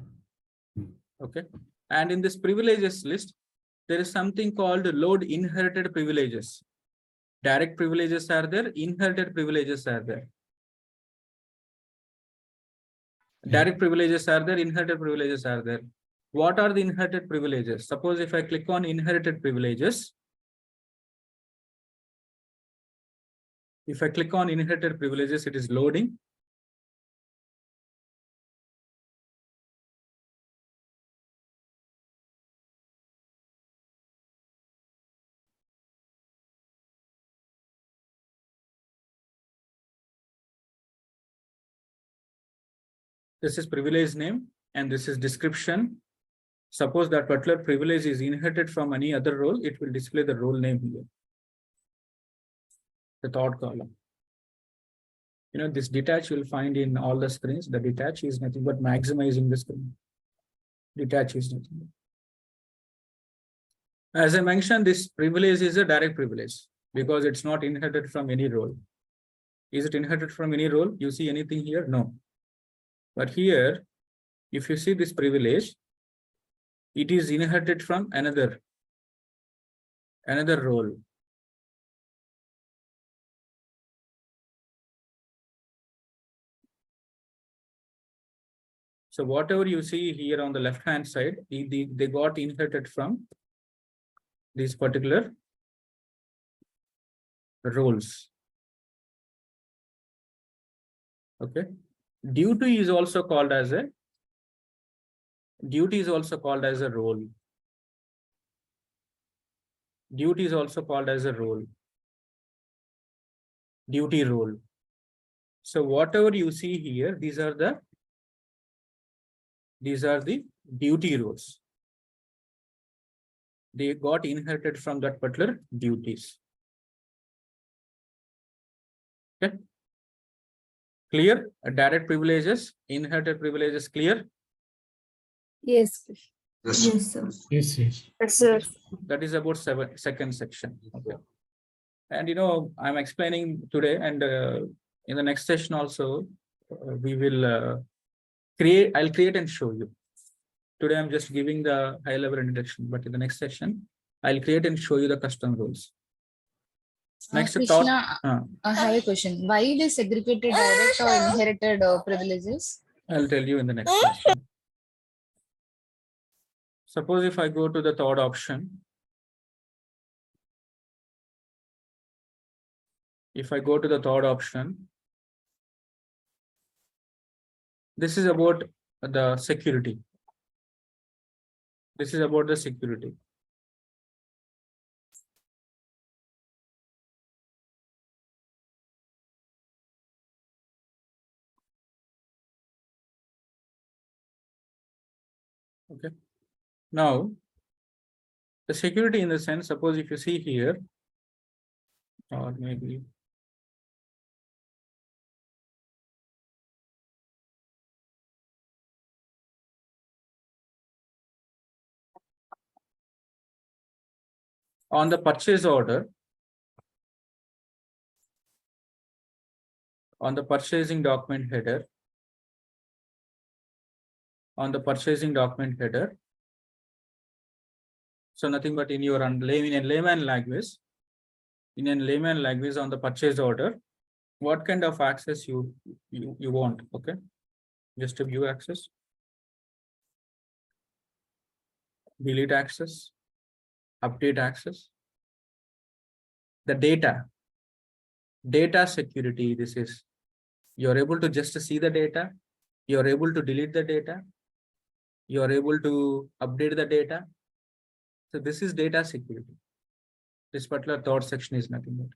Okay. And in this privileges list, there is something called load inherited privileges. Direct privileges are there, inherited privileges are there. Direct privileges are there, inherited privileges are there. What are the inherited privileges? Suppose if I click on inherited privileges, if I click on inherited privileges, it is loading. This is privilege name and this is description. Suppose that particular privilege is inherited from any other role, it will display the role name here. The third column. This detach you will find in all the screens. The detach is nothing but maximizing the screen. Detach is nothing. As I mentioned, this privilege is a direct privilege because it's not inherited from any role. Is it inherited from any role? You see anything here? No. But here, if you see this privilege, it is inherited from another role. So whatever you see here on the left-hand side, they got inherited from these particular roles. Okay. Duty is also called as a role. Duty is also called as a role. Duty role. So whatever you see here, these are the duty roles. They got inherited from that particular duties. Okay. Clear? Direct privileges, inherited privileges, clear? Yes. Yes, sir. Yes, yes. Yes, sir. That is about second section. Okay. And I'm explaining today, and in the next session also, we will I'll create and show you. Today I'm just giving the high level introduction, but in the next session, I'll create and show you the custom rules. Next Krishna, thought. I have a question. Why the segregated direct or inherited privileges? I'll tell you in the next session. Suppose if I go to the third option. If I go to the third option, this is about the security. This is about the security. Okay. Now, the security in the sense, suppose if you see here, or maybe on the purchase order, on the purchasing document header, so nothing but in your layman language, on the purchase order, what kind of access you want? Okay, just a view access, delete access, update access, the data security. This is, you're able to just see the data, you're able to delete the data, you're able to update the data. So this is data security. This particular third section is nothing but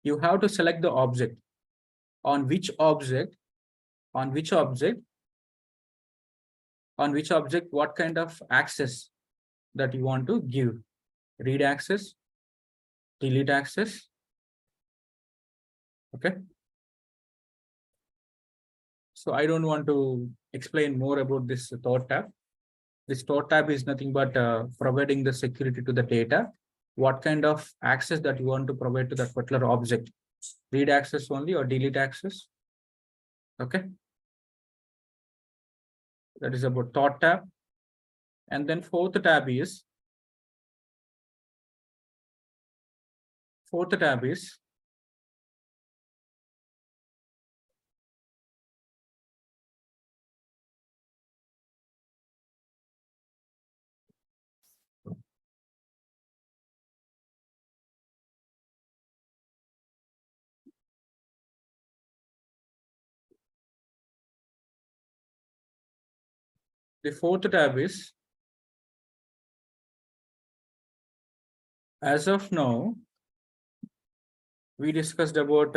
you have to select the object, on which object, what kind of access that you want to give. Read access, delete access. Okay. So I don't want to explain more about this third tab. This third tab is nothing but providing the security to the data. What kind of access that you want to provide to that particular object. Read access only or delete access. Okay. That is about third tab. And then fourth tab is as of now, we discussed about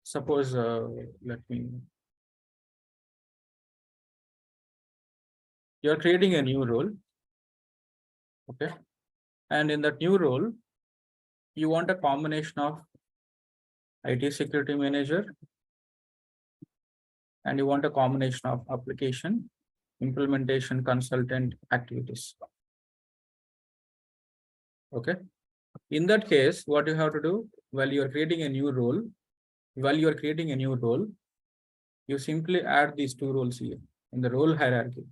suppose let me, you're creating a new role. Okay. And in that new role, you want a combination of IT security manager, and you want a combination of application implementation consultant activities. Okay. In that case, what you have to do, while you are creating a new role, you simply add these two roles here in the role hierarchy.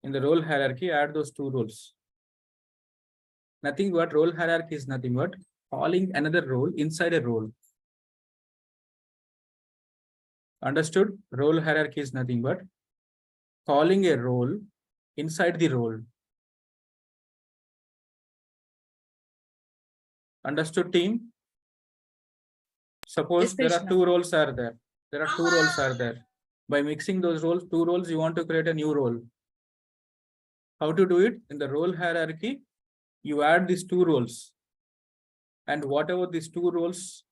In the role hierarchy, add those two roles. Nothing but role hierarchy is nothing but calling another role inside a role. Understood? Role hierarchy is nothing but calling a role inside the role. Understood, team? Suppose Yes, there are Krishna. two roles are there. There are two roles are there. By mixing those roles, two roles, you want to create a new role. How to do it? In the role hierarchy, you add these two roles. And whatever these two roles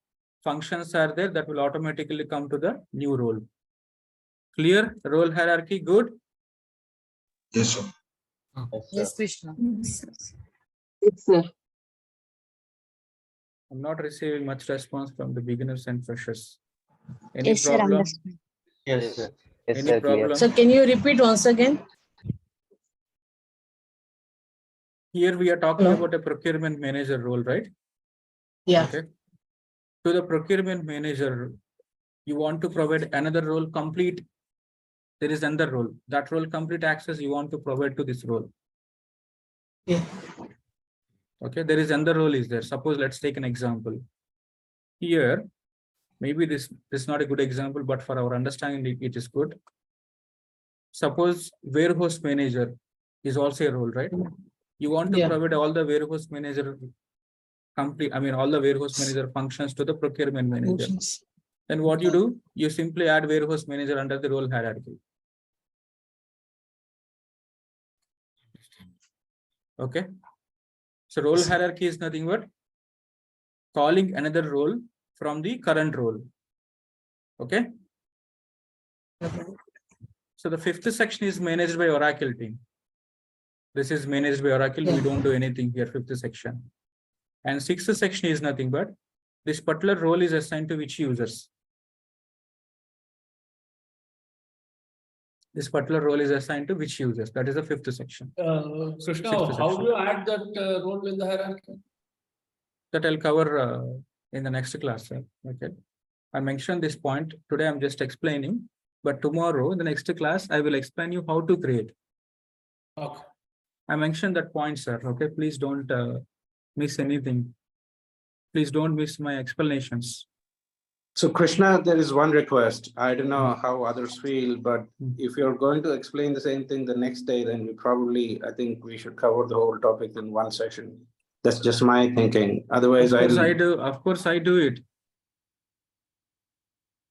functions are there, that will automatically come to the new role. Clear? Role hierarchy, good? Yes, sir. Yes, Krishna. Yes, sir. I'm not receiving much response from the beginners and freshers. Any Yes, sir, problem? understand. Yes, sir. Yes, Any sir, clear. problem? So can you repeat once again? Here we are talking Hello? about a procurement manager role, right? Yeah. Okay. To the procurement manager, you want to provide another role complete. There is another role. That role complete access you want to provide to this role. Yeah. Okay, there is another role is there. Suppose let's take an example. Here, maybe this is not a good example, but for our understanding, it is good. Suppose warehouse manager is also a role, right? You want to Yeah. provide all the warehouse manager complete, I mean, all the warehouse manager functions to the procurement manager. Functions. Then what you do? You simply add warehouse manager under the role hierarchy. Okay. So role hierarchy is nothing but calling another role from the current role. Okay. So the fifth section is managed by Oracle team. This is managed by Oracle. We don't do anything here, fifth section. And sixth section is nothing but this particular role is assigned to which users. This particular role is assigned to which users. That is the fifth section. Krishna, Sixth how section. do you add that role in the hierarchy? That I'll cover in the next class. Okay. I mentioned this point. Today I'm just explaining. But tomorrow, in the next class, I will explain you how to create. Okay. I mentioned that point, sir. Okay. Please don't miss anything. Please don't miss my explanations. So Krishna, there is one request. I don't know how others feel, but if you're going to explain the same thing the next day, then we probably, I think we should cover the whole topic in one session. That's just my thinking. Otherwise, Of course I do. Of course I do it.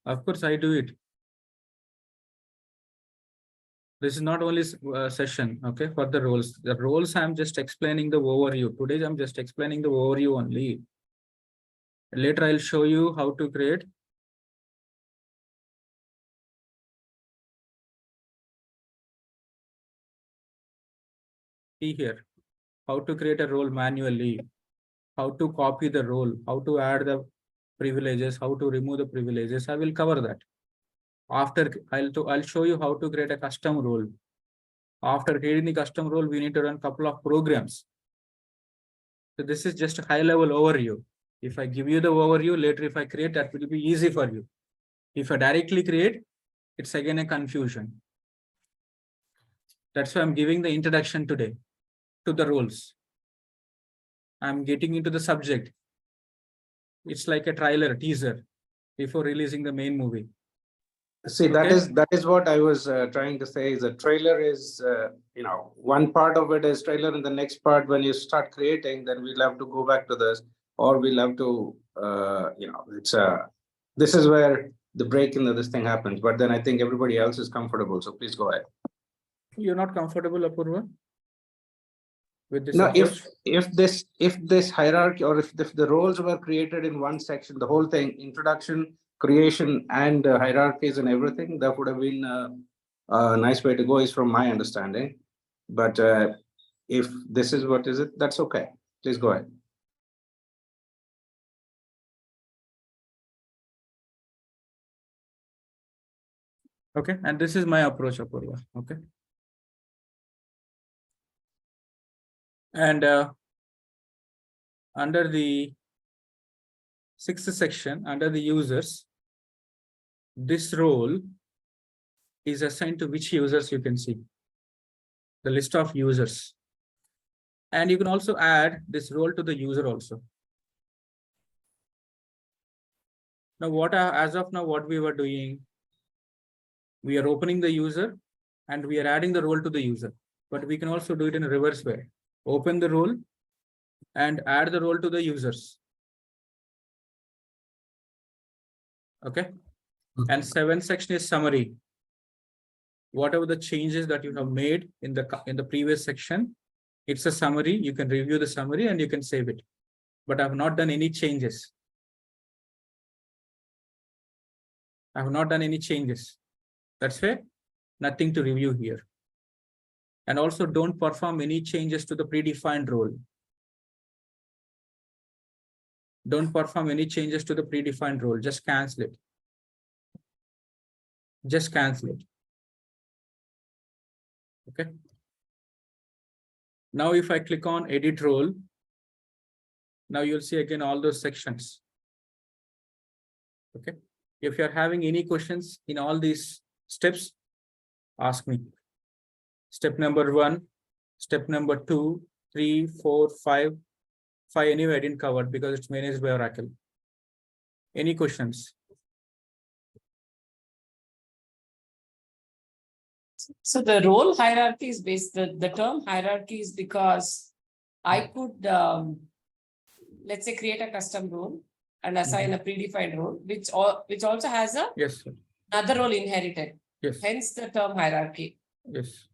Of course I do it. This is not only session, okay, for the roles. The roles I'm just explaining the overview. Today I'm just explaining the overview only. Later I'll show you how to create. See here, how to create a role manually, how to copy the role, how to add the privileges, how to remove the privileges. I will cover that. After I'll show you how to create a custom role. After creating the custom role, we need to run a couple of programs. So this is just a high level overview. If I give you the overview, later if I create, that will be easy for you. If I directly create, it's again a confusion. That's why I'm giving the introduction today to the roles. I'm getting into the subject. It's like a trailer, teaser before releasing the main movie. see, that is what I was trying to say. Is a trailer is, one part of it is trailer, and the next part, when you start creating, then we'll have to go back to this, or we'll have to, this is where the break in this thing happens. But then I think everybody else is comfortable. So please go ahead. You're not comfortable, Apurva, with this No, approach? if this hierarchy, or if the roles were created in one section, the whole thing, introduction, creation, and hierarchies and everything, that would have been a nice way to go, is from my understanding. But if this is what is it, that's okay. Please go ahead. Okay, and this is my approach, Apurva. Okay. And under the sixth section, under the users, this role is assigned to which users you can see. The list of users. And you can also add this role to the user also. Now, as of now, what we were doing, we are opening the user and we are adding the role to the user. But we can also do it in a reverse way. Open the role and add the role to the users. Okay. And 7th section is summary. Whatever the changes that you have made in the previous section, it's a summary. You can review the summary and you can save it. But I have not done any changes. I have not done any changes. That's why nothing to review here. And also don't perform any changes to the predefined role. Don't perform any changes to the predefined role. Just cancel it. Just cancel it. Okay. Now, if I click on edit role, now you'll see again all those sections. Okay. If you're having any questions in all these steps, ask me. Step number 1, step number 2, 3, 4, 5. 5 anyway I didn't cover because it's managed by Oracle. Any questions? So the role hierarchy is based, the term hierarchy is because I could, let's say, create a custom role and assign a predefined role, which also has a Yes, sir. another role inherited. Yes. Hence the term hierarchy. Yes.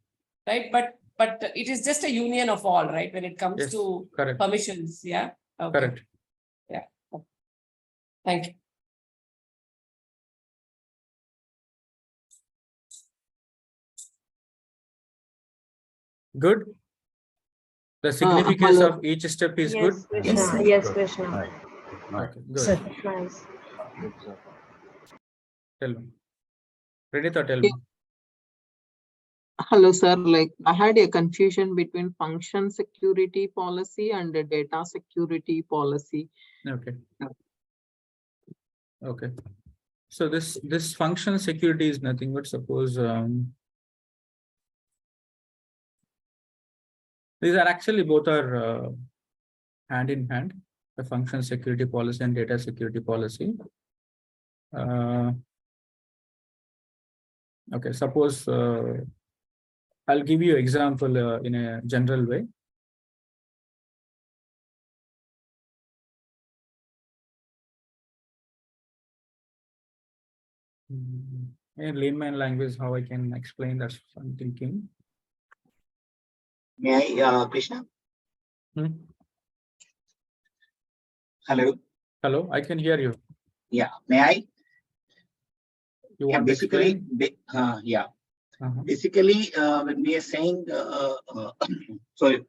Right. But it is just a union of all, right? When it comes Yes. to Correct. permissions. Yeah. Okay. Correct. Yeah. Thank you. Good. The significance hello. of each step is Yes, good. Krishna. Yes, Krishna. Okay, good. Sir. Nice. Tell me. Pranita, tell me. Hello, sir. Like I had a confusion between function security policy and the data security policy. Okay. Okay. So this function security is nothing but suppose these are actually both are hand in hand, the function security policy and data security policy. Okay, suppose I'll give you example in a general way. In layman language, how I can explain that's what I'm thinking. May I, Krishna? Hello. Hello, I can hear you. Yeah, may I? You Yeah, want to explain? yeah. Basically, when we are saying, sorry,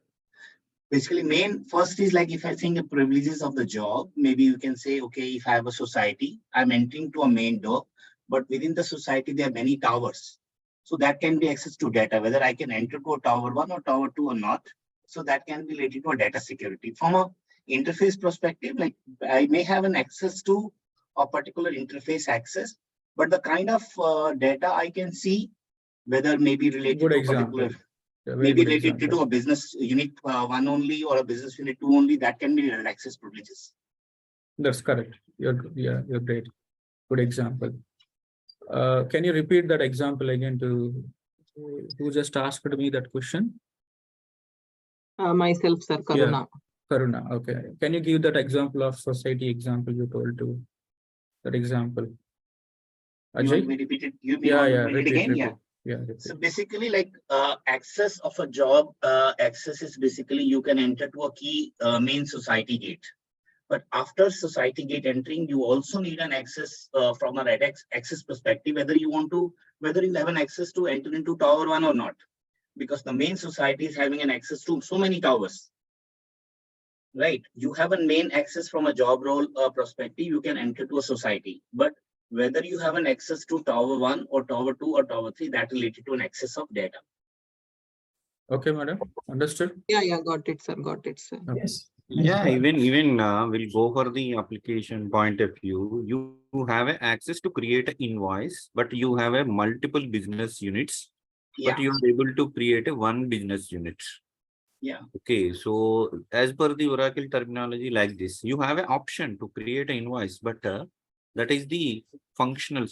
basically first is like if I think the privileges of the job, maybe you can say, okay, if I have a society, I'm entering to a main door, but within the society, there are many towers. So that can be access to data, whether I can enter to a tower 1 or tower 2 or not. So that can be related to a data security. From a interface perspective, like I may have an access to a particular interface access, but the kind of data I can see, whether maybe related to a particular, maybe related to a business unit 1 only or a business unit 2 only, that can be access privileges. That's correct. You're great. Good example. Can you repeat that example again to who just asked me that question? Myself, sir, Karuna. Yeah, Karuna. Okay. Can you give that example of society example you told to that example? Ajay? You want me to repeat it? Repeat again? Repeat. Yeah. Yeah. Repeat. So basically, like access of a job, access is basically you can enter to a key main society gate. But after society gate entering, you also need an access from a red access perspective, whether you have an access to enter into tower 1 or not, because the main society is having an access to so many towers. Right? You have a main access from a job role perspective, you can enter to a society, but whether you have an access to tower 1 or tower 2 or tower 3, that related to an access of data. Okay, madam. Understood? Yeah, got it, sir. Got it, sir. Okay. Yes. Yeah, even we'll go for the application point of view. You have a access to create an invoice, but you have a multiple business units, but you are able to create a one business unit. Yeah. Okay, so as per the Oracle terminology like this, you have an option to create an invoice, but that is the functional.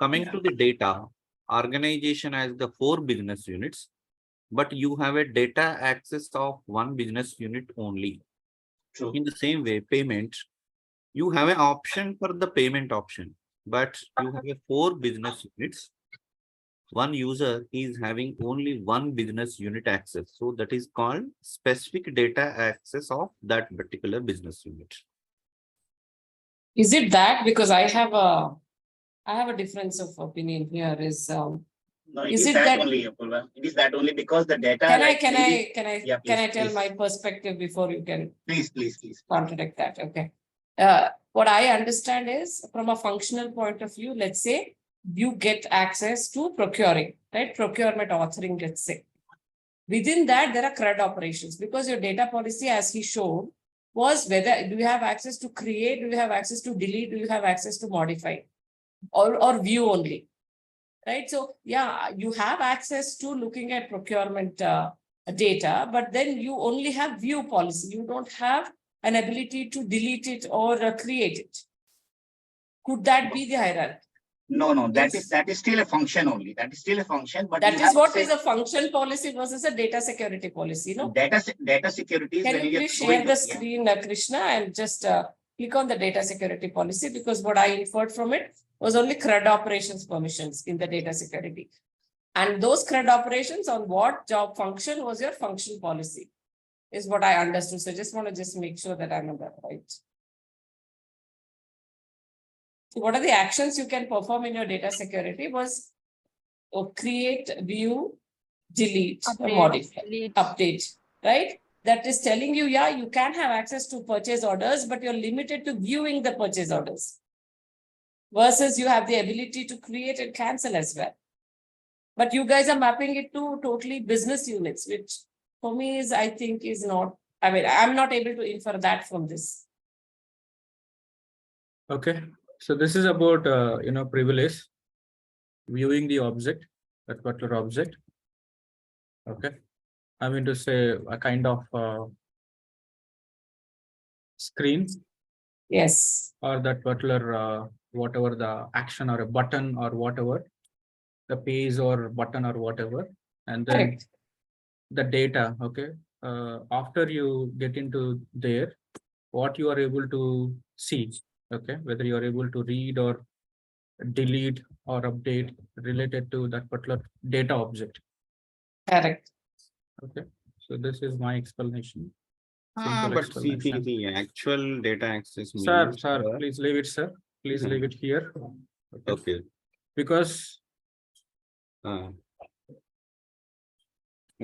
Coming to the data, organization has the 4 business units, but you have a data access of 1 business unit only. True. In the same way, payment, You have an option for the payment option, but you have a 4 business units. One user is having only one business unit access. So that is called specific data access of that particular business unit. Is it that? Because I have a difference of opinion here. No, it Is is it that that- only, Apurva. It is that only because the data. Can like maybe- Yeah, can I please, tell please. my perspective before you can Please. contradict that? Okay. What I understand is from a functional point of view, let's say you get access to procuring, right? Procurement authoring, let's say. Within that, there are CRUD operations because your data policy, as he showed, was whether do you have access to create, do you have access to delete, do you have access to modify, or view only, right? So yeah, you have access to looking at procurement data, but then you only have view policy. You don't have an ability to delete it or create it. Could that be the hierarchy? No, that is still a function only. That is still a function, but That you is have what to is a function policy versus a data security policy, no? data security is Can when you you please go share into- the screen, Krishna, and just click on the data security policy, because what I inferred from it was only CRUD operations permissions in the data security. And those CRUD operations on what job function was your function policy is what I understood. So I just want to make sure that I'm on that right. So what are the actions you can perform in your data security was create, view, delete, Update, modify, delete. update, right? That is telling you, yeah, you can have access to purchase orders, but you're limited to viewing the purchase orders. Versus you have the ability to create and cancel as well. But you guys are mapping it to totally business units, which for me is, I think, is not, I mean, I'm not able to infer that from this. Okay, so this is about privilege, viewing the object, that particular object. Okay, I mean to say a kind of screen. Yes. Or that particular whatever the action or a button or whatever, the page or button or whatever, and then Correct. the data. Okay, after you get into there, what you are able to see. Okay, whether you are able to read or delete or update related to that particular data object. Correct. Okay, so this is my explanation. But see, actual data access Sir, means, please leave it, sir. Please leave it here. Okay. Because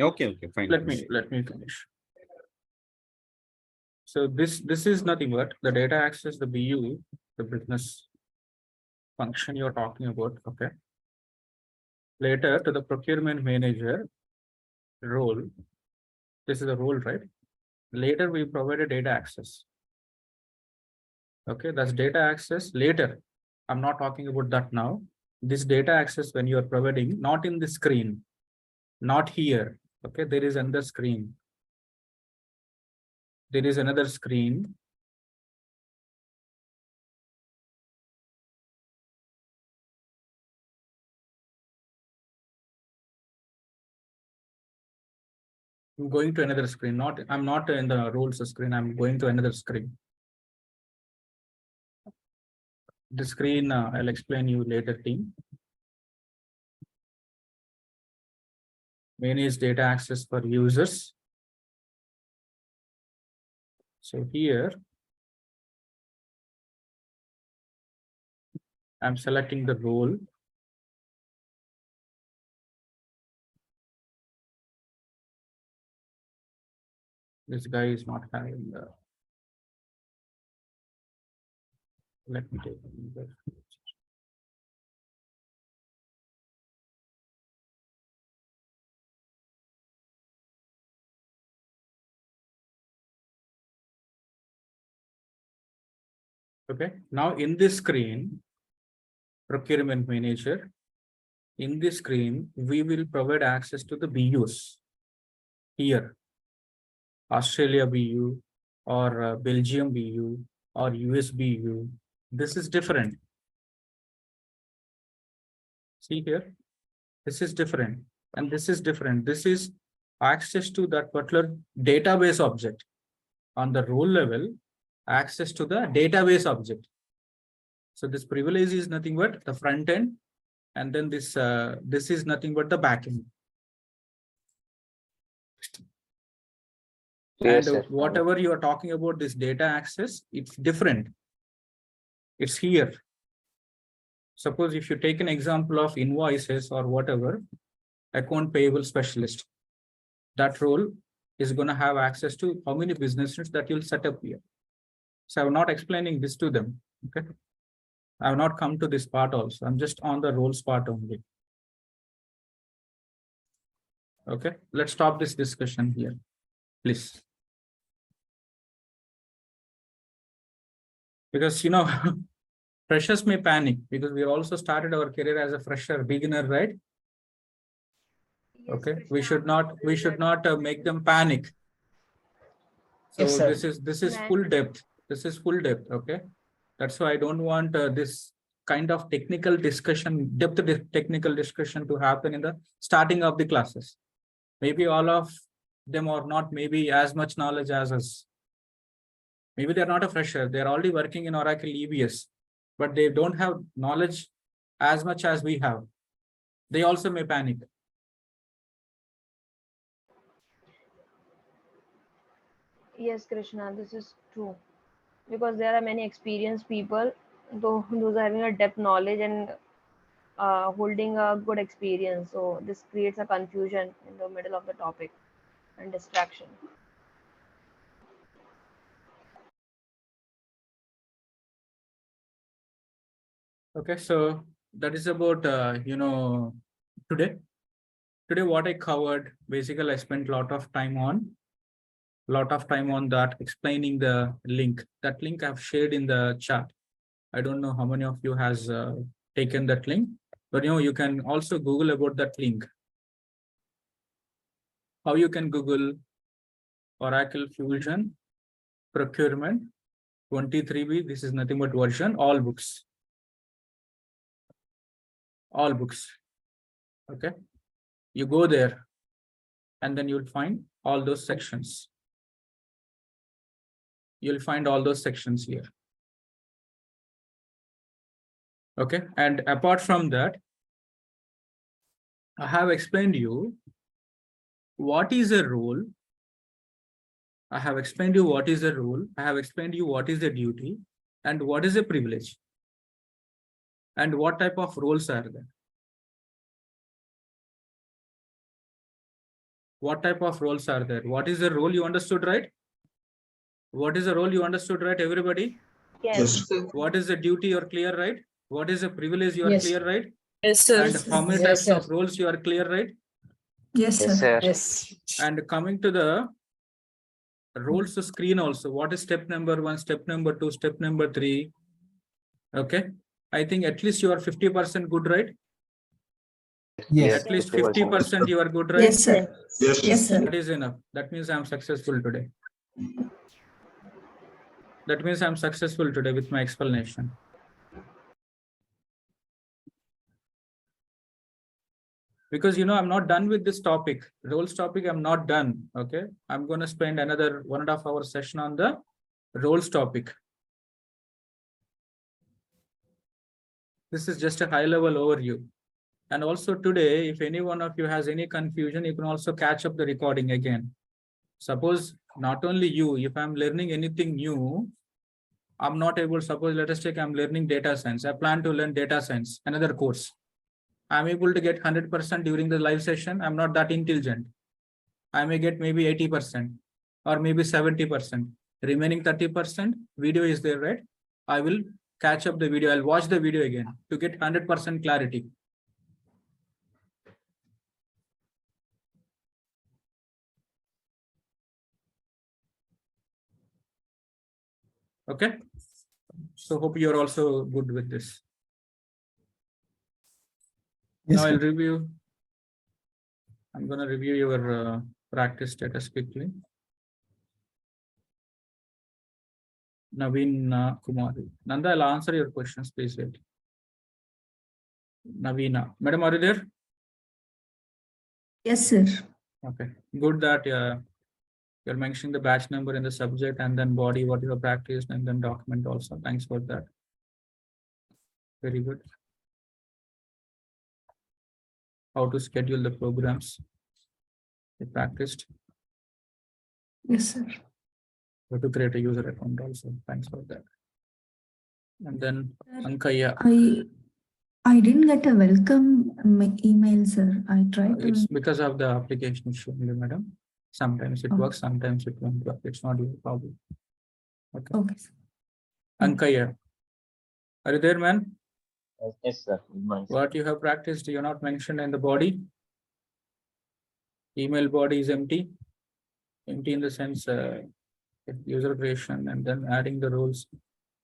okay, fine. Let me finish. So this is nothing but the data access, the BU, the business function you're talking about. Okay. Later to the procurement manager role. This is a role, right? Later we provided data access. Okay, that's data access later. I'm not talking about that now. This data access when you are providing, not in the screen, not here. Okay, there is another screen. There is another screen. I'm going to another screen. I'm not in the roles screen. I'm going to another screen. The screen I'll explain you later, team. Manage data access for users. So here I'm selecting the role. This guy is not having the. Let me take it. Okay, now in this screen, procurement manager, in this screen, we will provide access to the BUs here. Australia BU or Belgium BU or US BU. This is different. See here, this is different and this is different. This is access to that particular database object. On the role level, access to the database object. So this privilege is nothing but the front end, and then this is nothing but the back end. Yes, And sir. whatever you are talking about this data access, it's different. It's here. Suppose if you take an example of invoices or whatever, account payable specialist, that role is going to have access to how many businesses that you'll set up here. So I'm not explaining this to them. Okay. I have not come to this part also. I'm just on the roles part only. Okay. Let's stop this discussion here, please. Because, you know, freshers may panic because we also started our career as a fresher beginner, right? Okay. We should not make them panic. So Yes, this is full depth. This is full depth. Okay. That's why I don't want this kind of technical discussion, technical discussion to happen in the starting of the classes. Maybe all of them are not maybe as much knowledge as us. Maybe they're not a fresher. They're already working in Oracle EBS, but they don't have knowledge as much as we have. They also may panic. Yes, Krishna, this is true. Because there are many experienced people, those are having a depth knowledge and holding a good experience. So this creates a confusion in the middle of the topic and distraction. Okay, so that is about, you know, today what I covered, basically I spent a lot of time on that, explaining the link. That link I've shared in the chat. I don't know how many of you has taken that link, but you know, you can also Google about that link. How you can Google Oracle Fusion procurement 23B. This is nothing but version, all books. Okay, you go there and then you'll find all those sections. You'll find all those sections here. Okay, and apart from that, I have explained you what is a role. I have explained you what is a role. I have explained you what is a duty and what is a privilege and what type of roles are there. What type of roles are there? What is the role you understood, right? What is the role you understood, right, everybody? Yes. What is the duty you're clear, right? What is the privilege you are clear, right? Yes, sir. And how many types of roles you are clear, right? Yes, Yes, sir. Yes. And coming to the roles screen also, what is step number 1, step number 2, step number 3? Okay, I think at least you are 50% good, right? Yes. At least 50% you are good, right? Yes, sir. Yes, sir. That is enough. That means I'm successful today. That means I'm successful today with my explanation. Because, you know, I'm not done with this topic. Roles topic, I'm not done. Okay, I'm going to spend another 1.5 hour session on the roles topic. This is just a high level overview. And also today, if any one of you has any confusion, you can also catch up the recording again. Suppose not only you, if I'm learning anything new, I'm not able, suppose let us take, I'm learning data science. I plan to learn data science, another course. I'm able to get 100% during the live session. I'm not that intelligent. I may get maybe 80% or maybe 70%. Remaining 30% video is there, right? I will catch up the video. I'll watch the video again to get 100% clarity. Okay, so hope you're also good with this. Yes, now sir. I'll review. I'm going to review your practice status quickly. Naveen Kumari. Nanda, I'll answer your questions, please wait. Navina. Madam, are you there? Yes, sir. Okay, good that You're mentioning the batch number in the subject and then body, what you have practiced, and then document also. Thanks for that. Very good. How to schedule the programs. You practiced. Yes, sir. How to create a user account also. Thanks for that. And then Sir, Ankaya. I didn't get a welcome email, sir. I tried to. It's because of the application issue, madam. Sometimes it works, sometimes it won't work. It's not your problem. Okay. Okay, sir. Ankaya. Are you there, man? Yes, sir. What you have practiced, you're not mentioned in the body. Email body is empty. Empty in the sense user creation and then adding the roles,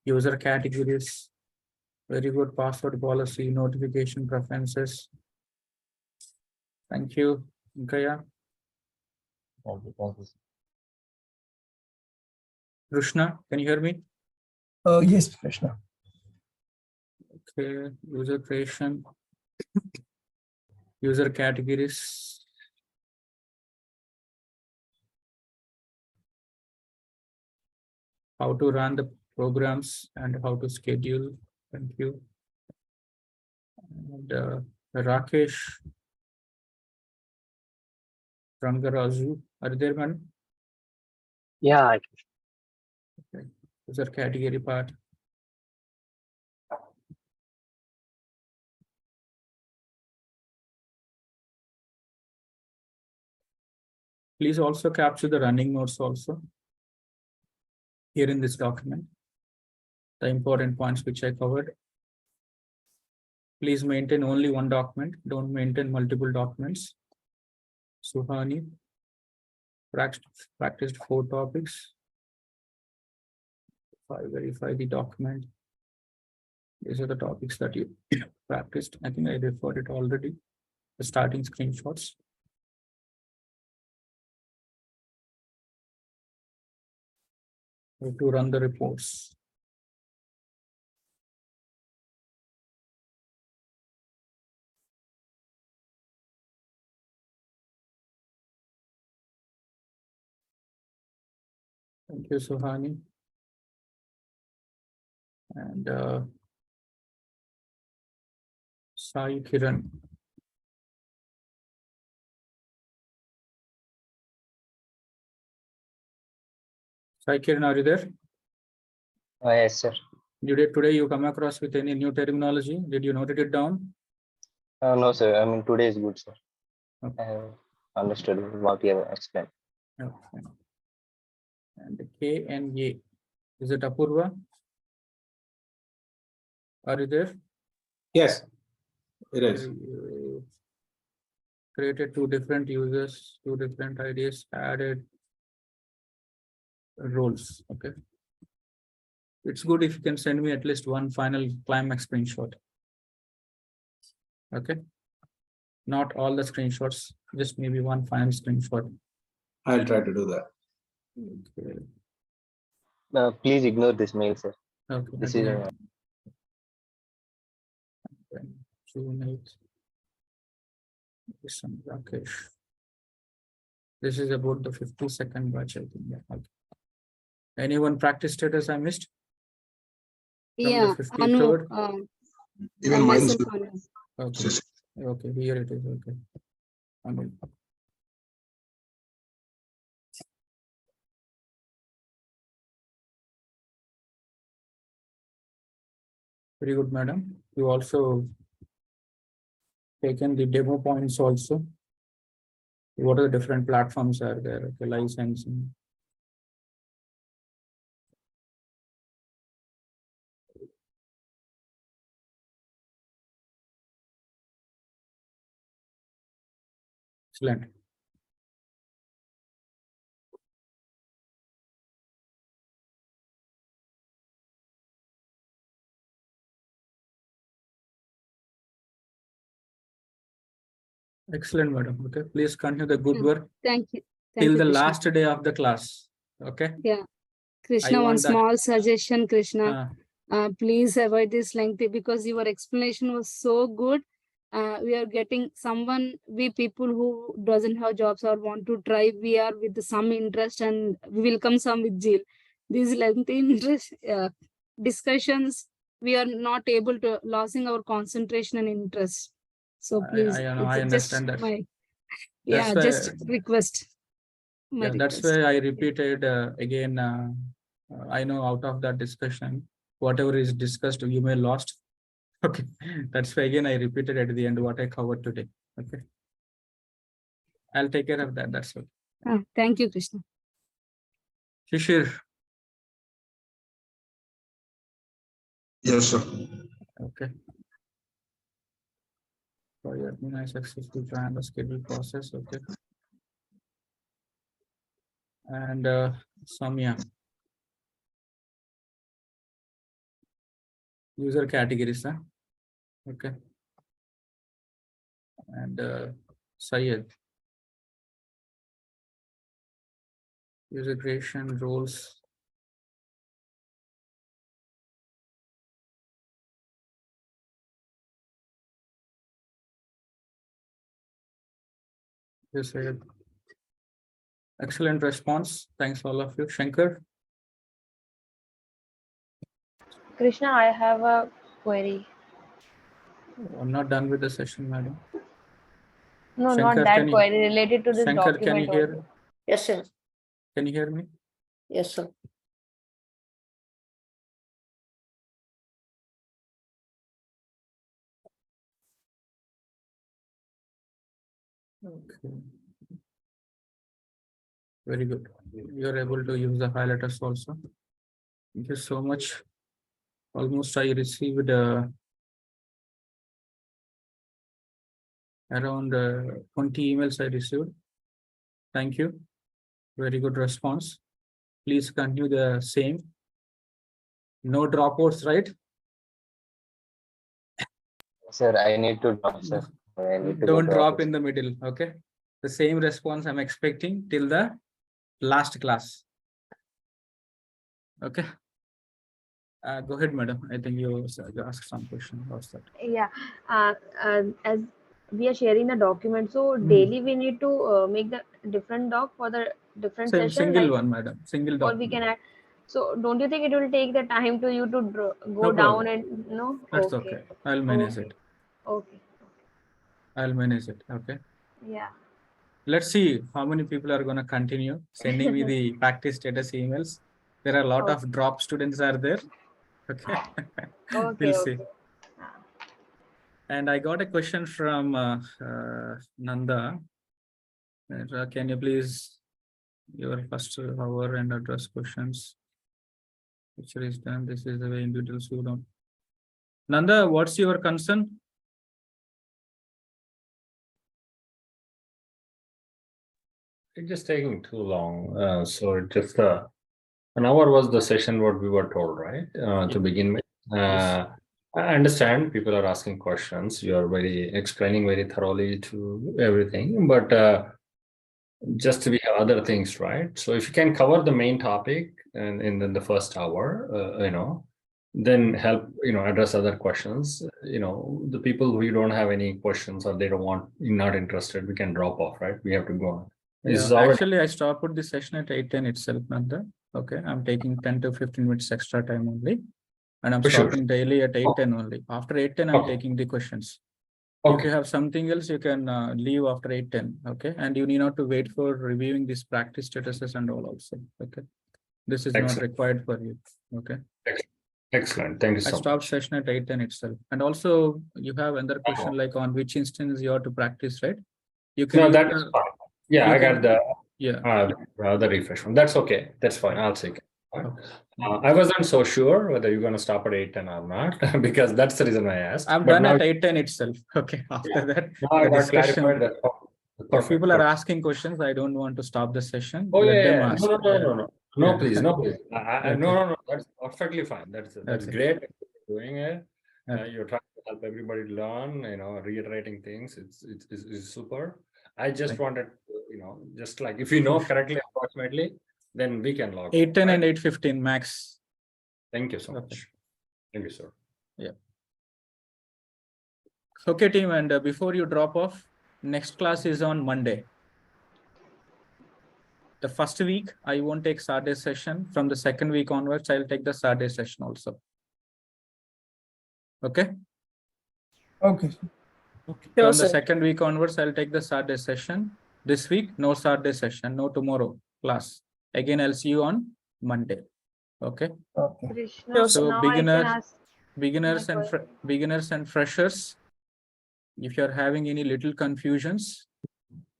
user categories. Very good. Password policy, notification preferences. Thank you, Ankaya. Thank you. Krishna, can you hear me? Yes, Krishna. Okay, user creation, user categories. How to run the programs and how to schedule. Thank you. And Rakesh Rangarazu, are you there, man? Yeah. Okay. User category part. Please also capture the running notes also here in this document. The important points which I covered. Please maintain only one document. Don't maintain multiple documents. Suhani practiced 4 topics. If I verify the document, these are the topics that you practiced. I think I referred it already. The starting screenshots. How to run the reports. Thank you, Suhani. And Sai Kiran. Sai Kiran, are you there? Yes, sir. Today you come across with any new terminology? Did you note it down? No, sir. I mean, today is good, sir. Okay. I have understood what you have explained. Okay. And K and A. Is it Apurva? Are you there? Yes, it is. Created 2 different users, 2 different IDs, added roles. Okay. It's good if you can send me at least one final climax screenshot. Okay. Not all the screenshots, just maybe one final screenshot. I'll try to do that. Okay. Please ignore this mail, sir. Okay. This is June 8th. Rakesh. This is about the 52nd batch, I think. Yeah. Okay. Anyone practice status I missed? From Yeah, the 53rd? Even mine. Okay. Okay, here it is. Okay. Anu. Very good, madam. You also taken the demo points also. What are the different platforms are there? Okay, licensing. Excellent. Excellent, madam. Okay, please continue the good work. Thank you. Till the Krishna. last day of the class. Okay. Yeah. Krishna, one small suggestion, Krishna. Please avoid this lengthy because your explanation was so good. we are getting someone, we people who doesn't have jobs or want to try, we are with some interest and we will come some with zeal. These lengthy interest discussions, we are not able to losing our concentration and interest. So please, I know, I it's just understand that. my, That's yeah, why, just request. My yeah, that's request. why I repeated again. I know out of that discussion, whatever is discussed, you may lost. Okay, that's why again I repeated at the end what I covered today. Okay, I'll take care of that. That's all. Thank you, Krishna. Shishir. Yes, sir. Okay. For your nice access to join the schedule process. Okay. And Samya. User categories. Huh? Okay. And Syed. User creation roles. Yes, Syed. Excellent response. Thanks all of you. Shankar. Krishna, I have a query. I'm not done with the session, madam. No, Shankar, not that query, related to this Shankar, can you document hear? only. Yes, sir. Can you hear me? Yes, sir. Okay. Very good. You're able to use the highlighters also. Thank you so much. Almost I received around 20 emails I received. Thank you. Very good response. Please continue the same. No dropouts, right? Sir, I need to drop, sir. I need to go Don't to drop office. in the middle. Okay. The same response I'm expecting till the last class. Okay. Go ahead, madam. I think you asked some question. What's that? Yeah, as we are sharing the document, so daily we need to make the different doc for the different Same session, single like, one, madam. Single or we document. can add. So don't you think it will take the time to you to go No down problem. and no? That's Okay. okay. I'll manage Okay. it. Okay. I'll manage it. Okay. Yeah. Let's see how many people are going to continue sending me the practice status emails. There are a lot Okay. of drop students are there. Okay. Okay. We'll see. Okay. And I got a question from Nanda. Can you please your first hour and address questions? Picture is done. This is the way individuals who don't. Nanda, what's your concern? It's just taking too long. So it just an hour was the session what we were told, right? To begin with. Yes. I understand people are asking questions. You are very explaining very thoroughly to everything, but just we have other things, right? So if you can cover the main topic and in the first hour, then help address other questions. The people who don't have any questions or they don't want, not interested, we can drop off, right? We have to go on. Yeah, actually, I stopped the session at 8:10 itself, Nanda. Okay, I'm taking 10 to 15 minutes extra time only. And I'm stopping daily at 8:10 only. After 8:10, I'm taking the questions. If you have something else, you can leave after 8:10. Okay, and you need not to wait for reviewing these practice statuses and all also. Okay, this is not required for you. Okay. Excellent. Thank you so much. I stopped session at 8:10 itself. And also, you have another question like on which instance you have to practice, right? You can. No, that's fine. Yeah, I got the the refresh one. That's okay. That's fine. I'll take it. I wasn't so sure whether you're going to stop at 8:10 or not, because that's the reason I asked. I'm done at 8:10 itself. Okay. After that, the discussion. If people are asking questions, I don't want to stop the session. Oh, Let them yeah. ask. No, please. No, please. No. That's perfectly fine. That's great. Doing it. You're trying to help everybody learn, reiterating things. It's super. I just wanted, just like if you know correctly, approximately, then we can log 8:10 and 8:15 max. Thank you so much. Thank you, sir. Yeah. Okay, team, and before you drop off, next class is on Monday. The first week, I won't take Saturday session. From the second week onwards, I'll take the Saturday session also. Okay? Okay. From the second week onwards, I'll take the Saturday session. This week, no Saturday session, no tomorrow class. Again, I'll see you on Monday. Okay? Okay. Krishna, So now I can ask beginners my and freshers, if you're having any little confusions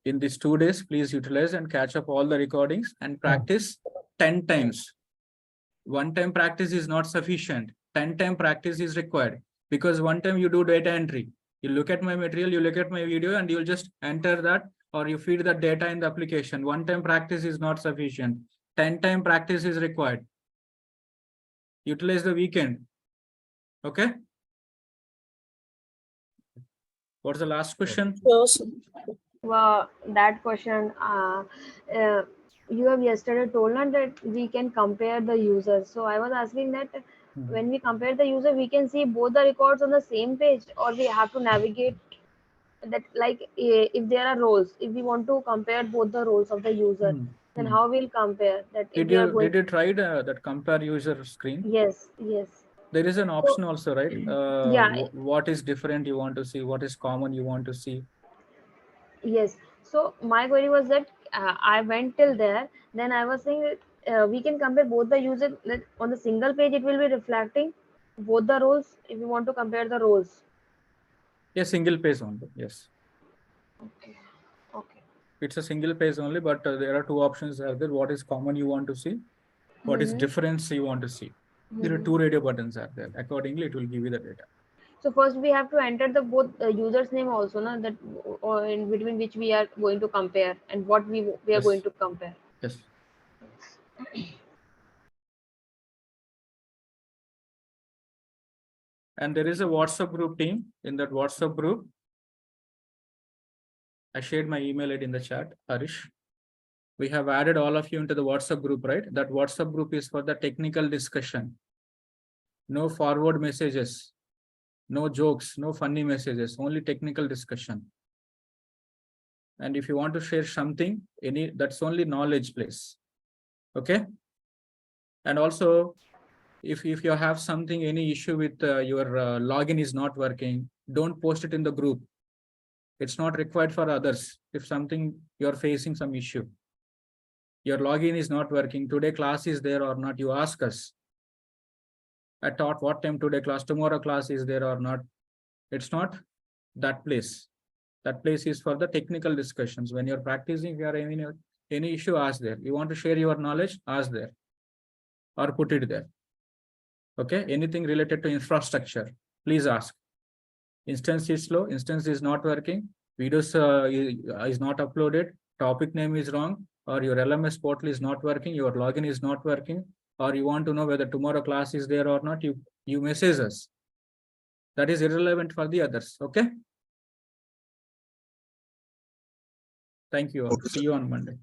in these 2 days, please utilize and catch up all the recordings and practice 10 times. One time practice is not sufficient. 10 time practice is required, because one time you do data entry. You look at my material, you look at my video, and you'll just enter that, or you feed the data in the application. One time practice is not sufficient. 10 time practice is required. Utilize the weekend. Okay? What's the last question? Well, that question, you have yesterday told us that we can compare the users. So I was asking that when we compare the user, we can see both the records on the same page, or we have to navigate that, like if there are roles, if we want to compare both the roles of the user, then how we'll compare that? If Did we are you going, try that compare user screen? yes. There is an option also, right? Yeah. What is different you want to see? What is common you want to see? Yes. So my query was that I went till there. Then I was saying that we can compare both the user, that on the single page. It will be reflecting both the roles if you want to compare the roles. Yes, single page only. Yes. Okay. It's a single page only, but there are 2 options there. What is common you want to see? What is difference you want to see? There are 2 radio buttons are there. Accordingly, it will give you the data. So first we have to enter the both users name also, na, that in between which we are going to compare and what we are going to compare. Yes. And there is a WhatsApp group team. In that WhatsApp group, I shared my email ID in the chat, Harish. We have added all of you into the WhatsApp group, right? That WhatsApp group is for the technical discussion. No forward messages, no jokes, no funny messages, only technical discussion. And if you want to share something, that's only knowledge place. Okay? And also, if you have something, any issue with your login is not working, don't post it in the group. It's not required for others. If something you're facing some issue, your login is not working, today class is there or not, you ask us. I taught what time today class, tomorrow class is there or not. It's not that place. That place is for the technical discussions. When you're practicing, if you are any issue, ask there. You want to share your knowledge, ask there. Or put it there. Okay, anything related to infrastructure, please ask. Instance is slow, instance is not working, videos is not uploaded, topic name is wrong, or your LMS portal is not working, your login is not working, or you want to know whether tomorrow class is there or not, you message us. That is irrelevant for the others. Okay. Thank you all. See you on Monday.